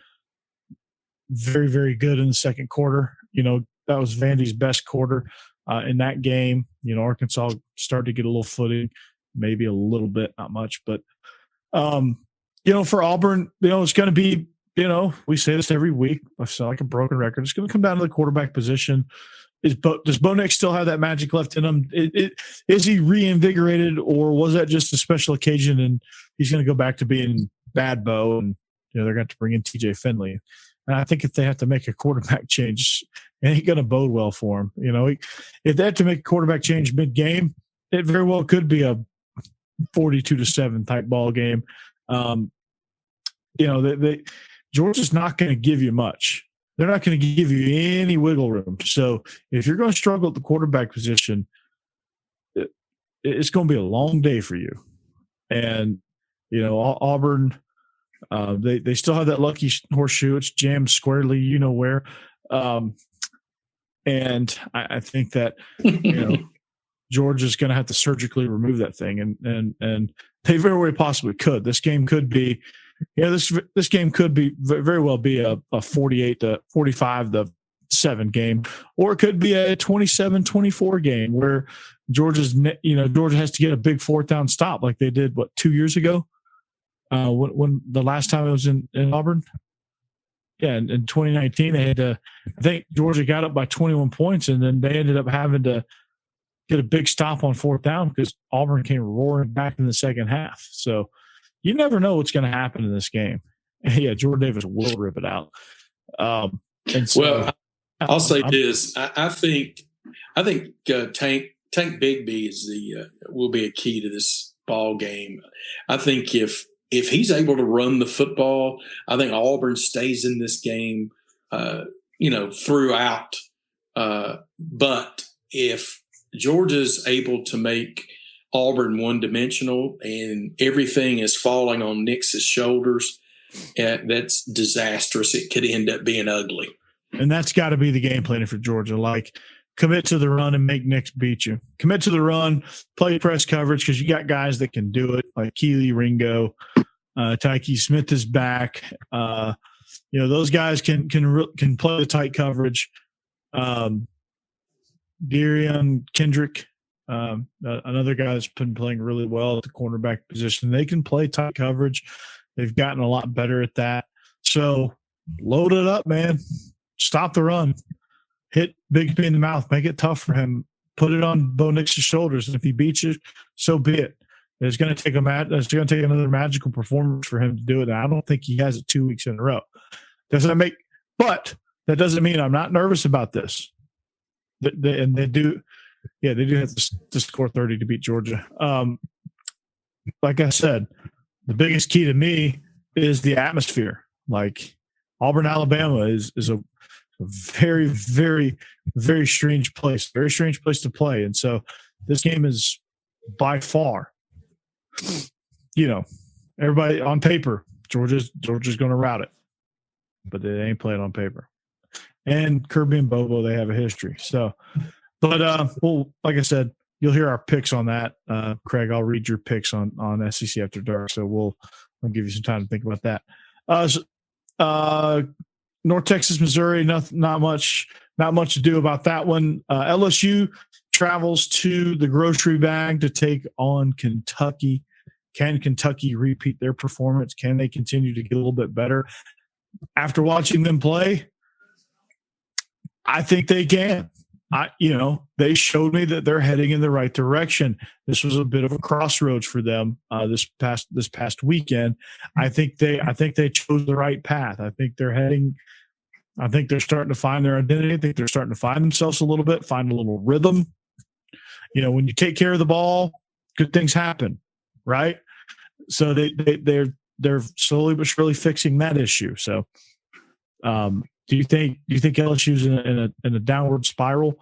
very, very good in the second quarter. That was Vandy's best quarter in that game. Arkansas started to get a little footing, maybe a little bit, not much. But, for Auburn, it's going to be, we say this every week. I sound like a broken record. It's going to come down to the quarterback position. Does Bo Nix still have that magic left in him? Is he reinvigorated, or was that just a special occasion and he's going to go back to being bad Bo, and they're going to bring in TJ Finley? And I think if they have to make a quarterback change, it ain't going to bode well for him. If they have to make a quarterback change mid-game, it very well could be a 42-7 type ball game. Georgia's not going to give you much. They're not going to give you any wiggle room. So if you're going to struggle at the quarterback position, it's going to be a long day for you. And, Auburn, they still have that lucky horseshoe. It's jammed squarely, where. And I think that, Georgia's going to have to surgically remove that thing. And they very well possibly could. This game could be, this game could be very well be a 48-45-7 game, or it could be a 27-24 game where Georgia has to get a big fourth down stop like they did 2 years ago when the last time it was in Auburn. Yeah, in 2019 they had to. I think Georgia got up by 21 points, and then they ended up having to get a big stop on fourth down because Auburn came roaring back in the second half. So you never know what's going to happen in this game. Yeah, Jordan Davis will rip it out. I'll say this: I think Tank Bigsby will be a key to this ball game. I think if he's able to run the football, I think Auburn stays in this game, throughout. But if Georgia's able to make Auburn one-dimensional and everything is falling on Nix's shoulders, that's disastrous. It could end up being ugly. And that's got to be the game plan for Georgia. Commit to the run and make Nix beat you. Commit to the run, play press coverage because you got guys that can do it, like Keely Ringo, Tyke Smith is back. Those guys can play the tight coverage. Darian Kendrick, another guy that's been playing really well at the cornerback position. They can play tight coverage. They've gotten a lot better at that. So load it up, man. Stop the run. Hit Bigsby in the mouth. Make it tough for him. Put it on Bo Nix's shoulders. And if he beats you, so be it. It's going to take another magical performance for him to do it. And I don't think he has it 2 weeks in a row. But that doesn't mean I'm not nervous about this. They do have to score 30 to beat Georgia. Like I said, the biggest key to me is the atmosphere. Auburn, Alabama is a very, very, very strange place. Very strange place to play. And so this game is by far, everybody on paper, Georgia's going to rout it. But they ain't playing on paper. And Kirby and Bobo, they have a history. So, but like I said, you'll hear our picks on that. Craig, I'll read your picks on SEC After Dark. So I'll give you some time to think about that. North Texas, Missouri, not much to do about that one. LSU travels to the Grocery Bag to take on Kentucky. Can Kentucky repeat their performance? Can they continue to get a little bit better? After watching them play, I think they can. They showed me that they're heading in the right direction. This was a bit of a crossroads for them this past weekend. I think they chose the right path. I think they're starting to find their identity. I think they're starting to find themselves a little bit, find a little rhythm. When you take care of the ball, good things happen, right? So they're slowly but surely fixing that issue. So, do you think LSU's in a downward spiral?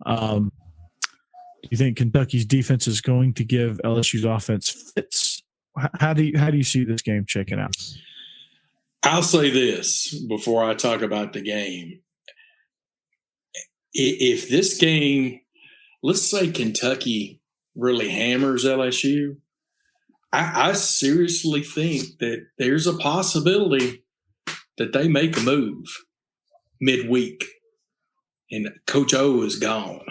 Do you think Kentucky's defense is going to give LSU's offense fits? How do you see this game checking out? I'll say this before I talk about the game. If this game, let's say Kentucky really hammers LSU, I seriously think that there's a possibility that they make a move midweek and Coach O is gone.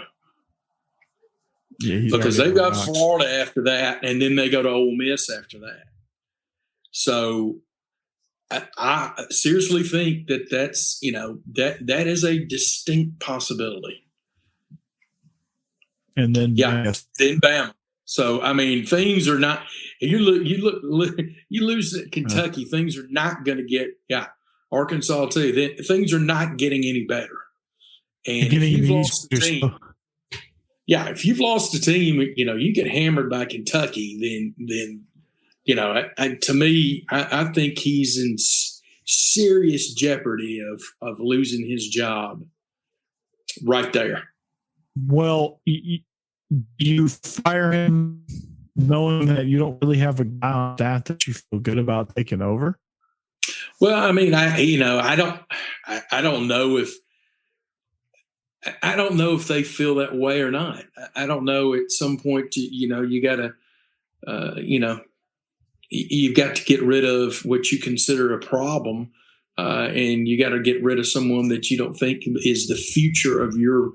Yeah, because they've got Florida after that, and then they go to Ole Miss after that. So I seriously think that's that is a distinct possibility. And then then Bama. So I mean, things are not. You lose at Kentucky, things are not going to get. Yeah, Arkansas too. Things are not getting any better. And if you've lost the team, yeah, if you've lost a team, you get hammered by Kentucky, then to me, I think he's in serious jeopardy of losing his job right there. Well, you fire him knowing that you don't really have a guy on staff that you feel good about taking over? Well, I mean, I don't know if they feel that way or not. I don't know. At some point, you got to, you've got to get rid of what you consider a problem, and you got to get rid of someone that you don't think is the future of your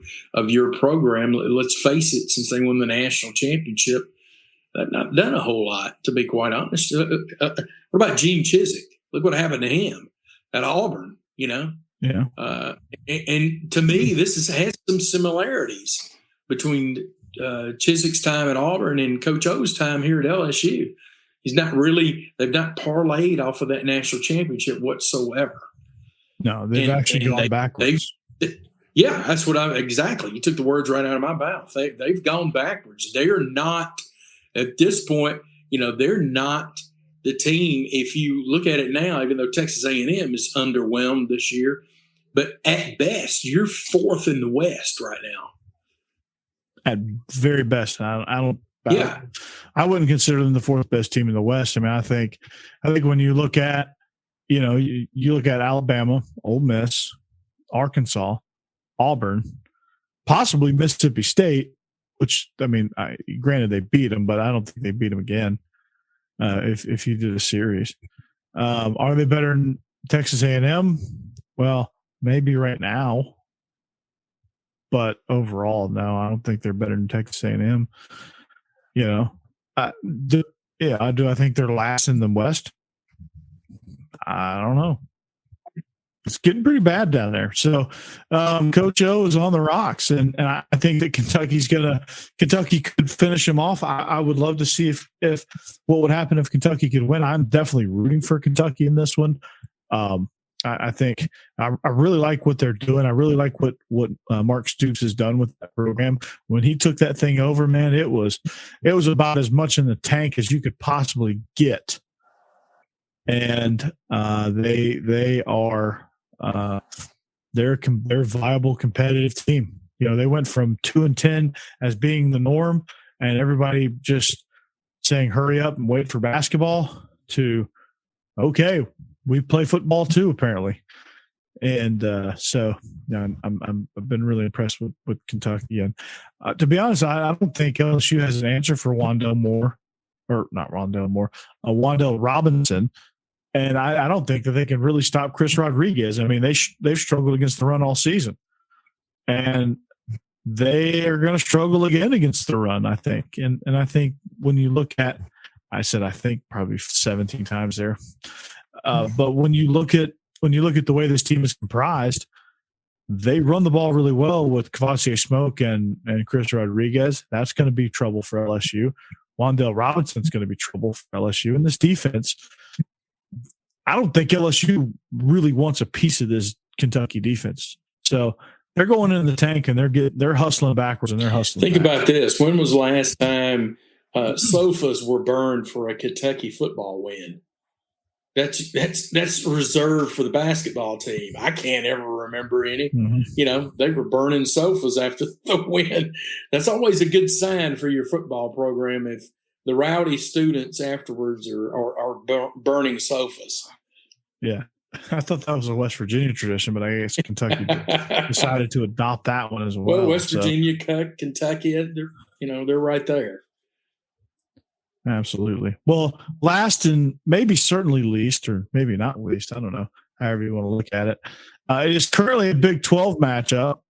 program. Let's face it, since they won the national championship, they've not done a whole lot, to be quite honest. What about Gene Chizik? Look what happened to him at Auburn. Yeah. And to me, this has some similarities between Chizik's time at Auburn and Coach O's time here at LSU. They've not parlayed off of that national championship whatsoever. No, they've actually gone backwards. Yeah, that's exactly. You took the words right out of my mouth. They've gone backwards. They are not, at this point, they're not the team. If you look at it now, even though Texas A&M is underwhelmed this year, but at best, you're fourth in the West right now. At very best, I wouldn't consider them the fourth best team in the West. I mean, I think when you look at, you look at Alabama, Ole Miss, Arkansas, Auburn, possibly Mississippi State, which, I mean, granted they beat them, but I don't think they beat them again. If you did a series, are they better than Texas A&M? Well, maybe right now, but overall, no, I don't think they're better than Texas A&M. I do. I think they're last in the West. I don't know. It's getting pretty bad down there. So Coach O is on the rocks, and I think that Kentucky could finish him off. I would love to see if what would happen if Kentucky could win. I'm definitely rooting for Kentucky in this one. I think I really like what they're doing. I really like what Mark Stoops has done with that program. When he took that thing over, man, it was about as much in the tank as you could possibly get. And they are they're a viable competitive team. They went from 2-10 as being the norm, and everybody just saying hurry up and wait for basketball to okay, we play football too, apparently. And I've been really impressed with Kentucky. And to be honest, I don't think LSU has an answer for Wan'Dale Robinson. And I don't think that they can really stop Chris Rodriguez. I mean, they've struggled against the run all season. And they are going to struggle again against the run, I think. And I think when you look at – I think probably 17 times there. But when you look at the way this team is comprised, they run the ball really well with Kavosiey Smoke and Chris Rodriguez. That's going to be trouble for LSU. Wan'Dale Robinson's going to be trouble for LSU. And this defense, I don't think LSU really wants a piece of this Kentucky defense. So they're going in the tank and they're hustling backwards and they're hustling. Think about this. When was the last time sofas were burned for a Kentucky football win? That's reserved for the basketball team. I can't ever remember any. Mm-hmm. They were burning sofas after the win. That's always a good sign for your football program if the rowdy students afterwards are burning sofas. Yeah, I thought that was a West Virginia tradition, but I guess Kentucky decided to adopt that one as well. Well, West Virginia, Kentucky, they're right there. Absolutely. Well, last and maybe certainly least, or maybe not least, I don't know, however you want to look at it. It is currently a Big 12 matchup,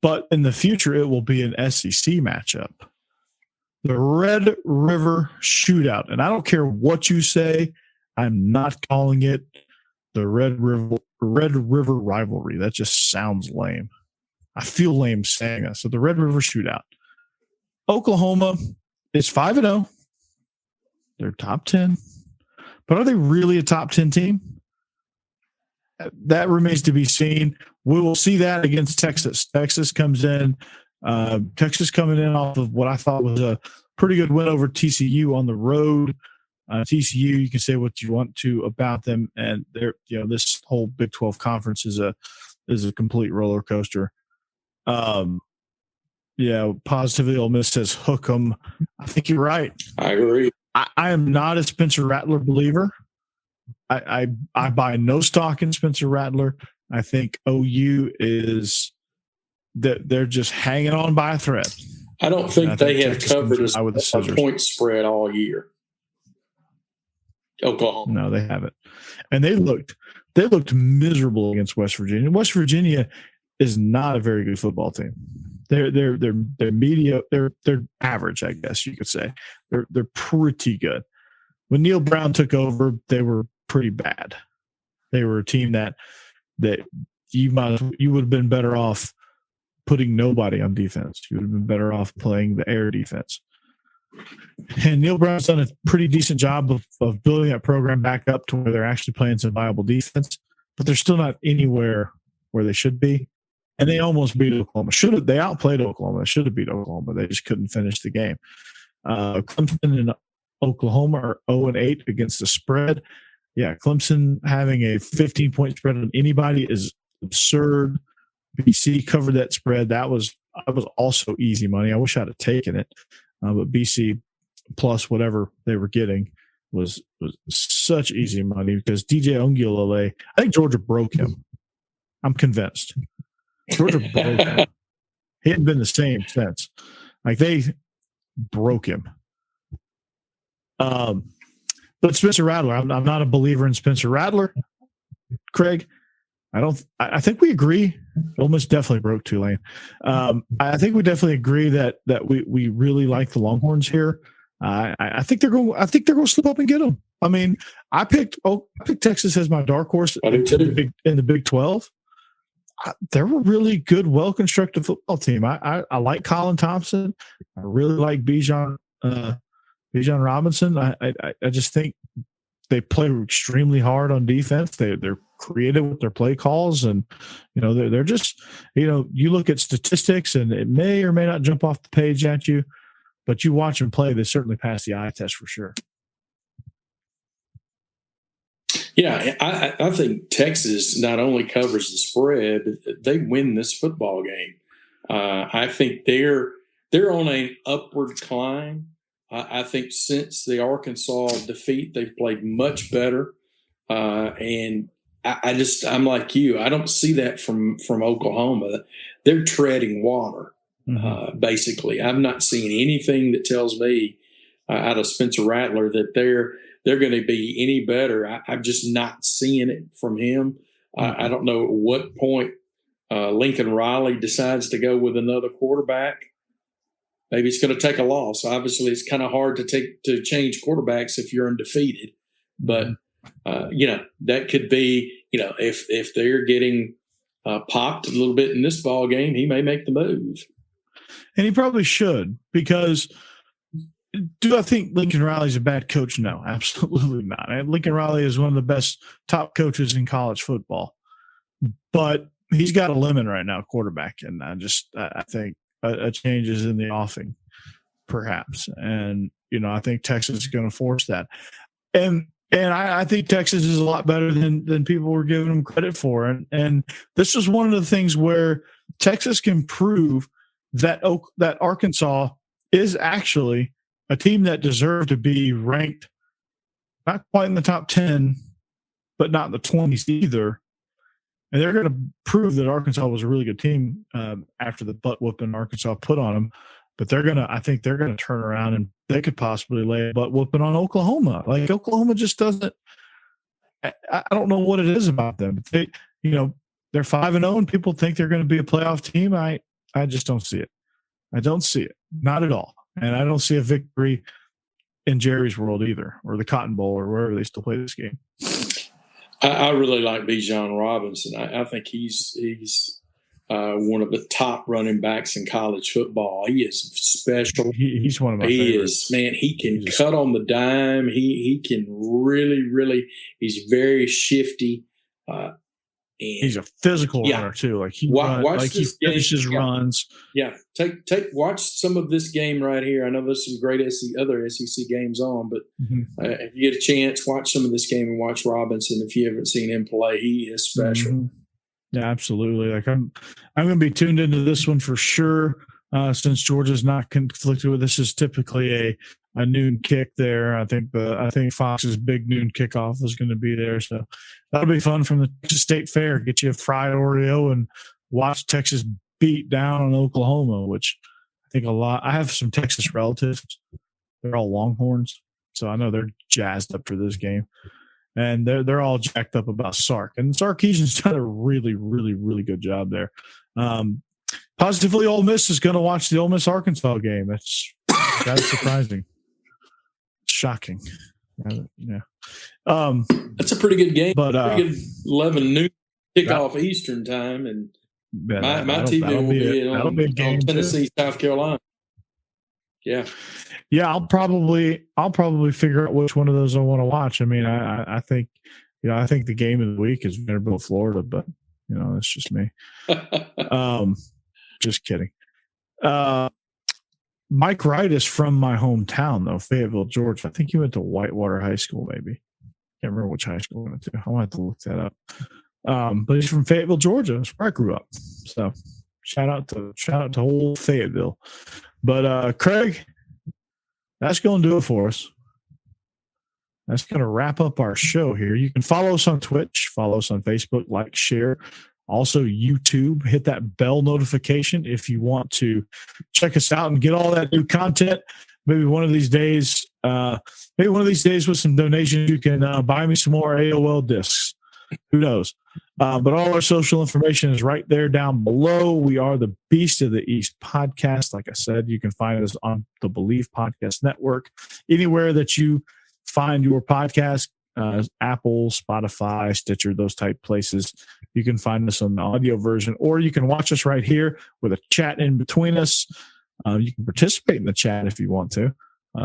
but in the future it will be an SEC matchup. The Red River Shootout. And I don't care what you say, I'm not calling it the Red River Rivalry. That just sounds lame. I feel lame saying that. So the Red River Shootout. Oklahoma is 5-0. They're top 10. But are they really a top 10 team? That remains to be seen. We will see that against Texas. Texas comes in Texas coming in off of what I thought was a pretty good win over TCU on the road. TCU, you can say what you want to about them, and they're this whole Big 12 conference is a complete roller coaster. Positively Ole Miss says hook 'em. I think you're right. I agree. I am not a Spencer Rattler believer. I buy no stock in Spencer Rattler. I think OU is that they're just hanging on by a thread. I don't think they have covered a point spread all year. Oklahoma. No, they haven't. And they looked miserable against West Virginia. West Virginia is not a very good football team. They're mediocre. They're average, I guess you could say. They're pretty good. When Neil Brown took over, they were pretty bad. They were a team that you would have been better off putting nobody on defense. You would have been better off playing the air defense. And Neil Brown's done a pretty decent job of building that program back up to where they're actually playing some viable defense, but they're still not anywhere where they should be. And they almost beat Oklahoma. They outplayed Oklahoma. They should have beat Oklahoma. They just couldn't finish the game. Clemson and Oklahoma are 0-8 against the spread. Yeah, Clemson having a 15-point spread on anybody is absurd. BC covered that spread. That was also easy money. I wish I'd have taken it. But BC plus whatever they were getting was such easy money because DJ Ongulale, I think Georgia broke him. I'm convinced. Georgia broke him. He hadn't been the same since. Like they broke him. But Spencer Rattler, I'm not a believer in Spencer Rattler. Craig, I think we agree. Ole Miss definitely broke Tulane. I think we definitely agree that we really like the Longhorns here. I think they're going to slip up and get them. I mean, I picked Texas as my dark horse in the Big 12. They're a really good, well-constructed football team. I like Colin Thompson. I really like Bijan Robinson. I just think they play extremely hard on defense. They're creative with their play calls, and they're just you look at statistics, and it may or may not jump off the page at you, but you watch them play, they certainly pass the eye test for sure. Yeah, I think Texas not only covers the spread, but they win this football game. I think they're on an upward climb. I think since the Arkansas defeat, they've played much better. And I'm like you. I don't see that from Oklahoma. They're treading water, basically. I'm not seeing anything that tells me out of Spencer Rattler that they're going to be any better. I'm just not seeing it from him. I don't know at what point Lincoln Riley decides to go with another quarterback. Maybe it's going to take a loss. Obviously, it's kind of hard to change quarterbacks if you're undefeated. But that could be if they're getting popped a little bit in this ball game, he may make the move. And he probably should, because do I think Lincoln Riley's a bad coach? No, absolutely not. Lincoln Riley is one of the best top coaches in college football, but he's got a lemon right now, quarterback, and I think a change is in the offing, perhaps. And I think Texas is going to force that, and I think Texas is a lot better than people were giving them credit for. And this is one of the things where Texas can prove that Arkansas is actually a team that deserved to be ranked not quite in the top 10, but not in the 20s either. And they're going to prove that Arkansas was a really good team after the butt whooping Arkansas put on them. But I think they're going to turn around and they could possibly lay a butt whooping on Oklahoma. Like Oklahoma just doesn't. I don't know what it is about them. They're 5-0 and people think they're going to be a playoff team. I just don't see it. I don't see it, not at all. And I don't see a victory in Jerry's World either, or the Cotton Bowl, or wherever they still play this game. I really like Bijan Robinson. I think he's one of the top running backs in college football. He is special. He's one of my favorites. He can cut on the dime. He can really, he's very shifty. And He's a physical Yeah. runner too. Like he Watch he this game. finishes Yeah. runs. Yeah, watch some of this game right here. I know there's some great other SEC games on, but Mhm. if you get a chance, watch some of this game and watch Robinson. If you haven't seen him play, he is special. Mhm. Yeah, absolutely. Like I'm going to be tuned into this one for sure. Since Georgia's not conflicted with this, is typically a noon kick there. I think Fox's big noon kickoff is going to be there, so that'll be fun from the Texas State Fair. Get you a fried Oreo and watch Texas beat down on Oklahoma, which I think a lot. I have some Texas relatives. They're all Longhorns, so I know they're jazzed up for this game. And they're all jacked up about Sark. And Sarkisian's done a really, really, really good job there. Positively, Ole Miss is going to watch the Ole Miss Arkansas game. That's surprising. Shocking. Yeah. That's a pretty good game. But pretty good 11 noon kickoff Eastern time, and my TV will be on Tennessee, South Carolina. Yeah. Yeah, I'll probably figure out which one of those I want to watch. I mean, I think the game of the week is Vanderbilt, Florida, but that's just me. Just kidding. Mike Wright is from my hometown though, Fayetteville, Georgia. I think he went to Whitewater High School, maybe. Can't remember which high school he went to. I want to look that up. But he's from Fayetteville, Georgia. That's where I grew up. So shout out to old Fayetteville. But Craig, that's going to do it for us. That's going to wrap up our show here. You can follow us on Twitch, follow us on Facebook, like, share. Also, YouTube. Hit that bell notification if you want to check us out and get all that new content. Maybe one of these days with some donations, you can buy me some more AOL discs. Who knows? But all our social information is right there down below. We are the Beast of the East podcast. Like I said, you can find us on the Believe Podcast Network. Anywhere that you find your podcast, Apple, Spotify, Stitcher, those type places, you can find us on the audio version, or you can watch us right here with a chat in between us. You can participate in the chat if you want to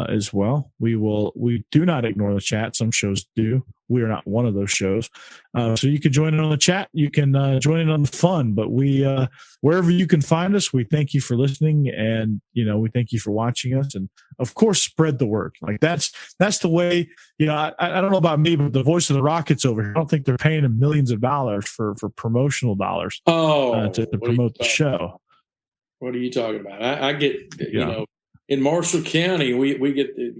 as well. We do not ignore the chat. Some shows do. We are not one of those shows. So you can join in on the chat. You can join in on the fun. But we, wherever you can find us, we thank you for listening, and we thank you for watching us, and of course, spread the word. Like that's the way. I don't know about me, but the voice of the Rockets over here, I don't think they're paying them millions of dollars for promotional dollars to promote the show. What are you talking about? I get in Marshall County, we get the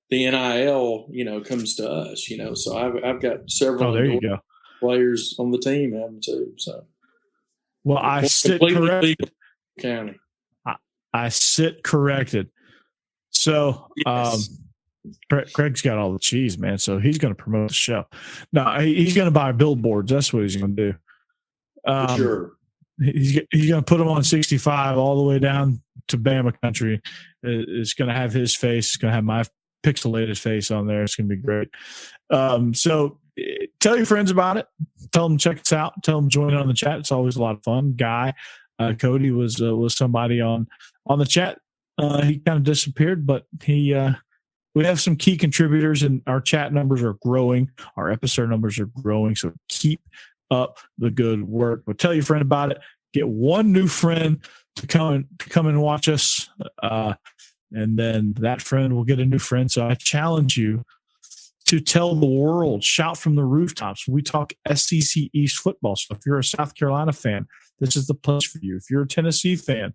NIL comes to us, so I've got several players on the team having too. So well, I sit corrected. County. I sit corrected. So Yes. Craig's got all the cheese, man. So he's going to promote the show. No, he's going to buy billboards. That's what he's going to do. For sure. He's going to put them on 65 all the way down to Bama country. It's going to have his face. It's going to have my pixelated face on there. It's going to be great. So tell your friends about it. Tell them to check us out. Tell them to join in on the chat. It's always a lot of fun. Guy, Cody was somebody on the chat. He kind of disappeared, but we have some key contributors, and our chat numbers are growing. Our episode numbers are growing. So keep up the good work. But tell your friend about it. Get one new friend to come and watch us, and then that friend will get a new friend. So I challenge you to tell the world, shout from the rooftops. We talk SEC East football. So if you're a South Carolina fan, this is the place for you. If you're a Tennessee fan,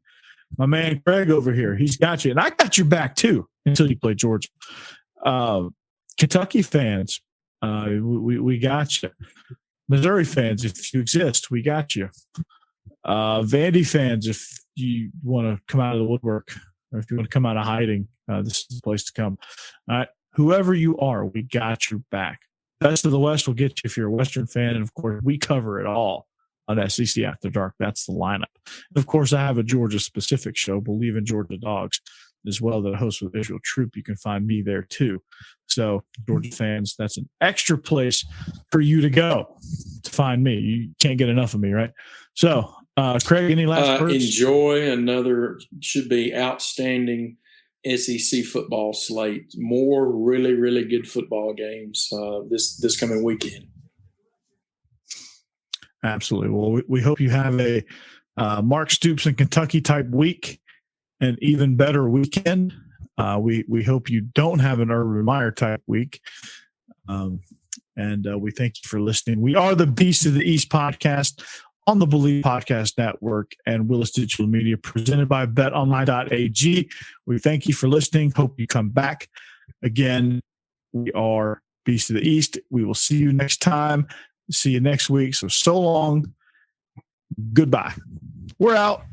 my man Craig over here, he's got you, and I got your back too until you play Georgia. Kentucky fans, we got you. Missouri fans, if you exist, we got you. Vandy fans, if you want to come out of the woodwork, or if you want to come out of hiding, this is the place to come. All right. Whoever you are, we got your back. Best of the West will get you if you're a Western fan. And, of course, we cover it all on SEC After Dark. That's the lineup. And, of course, I have a Georgia-specific show, Believe in Georgia Dogs, as well, that I host with Visual Troop. You can find me there, too. So, Georgia fans, that's an extra place for you to go to find me. You can't get enough of me, right? So, Craig, any last words? Enjoy another, should be outstanding SEC football slate. More really, really good football games this coming weekend. Absolutely. Well, we hope you have a Mark Stoops in Kentucky type week, an even better weekend. We hope you don't have an Urban Meyer type week. And we thank you for listening. We are the Beast of the East podcast on the Believe Podcast Network and Willis Digital Media, presented by betonline.ag. We thank you for listening. Hope you come back again. We are Beast of the East. We will see you next time. See you next week. So long. Goodbye. We're out.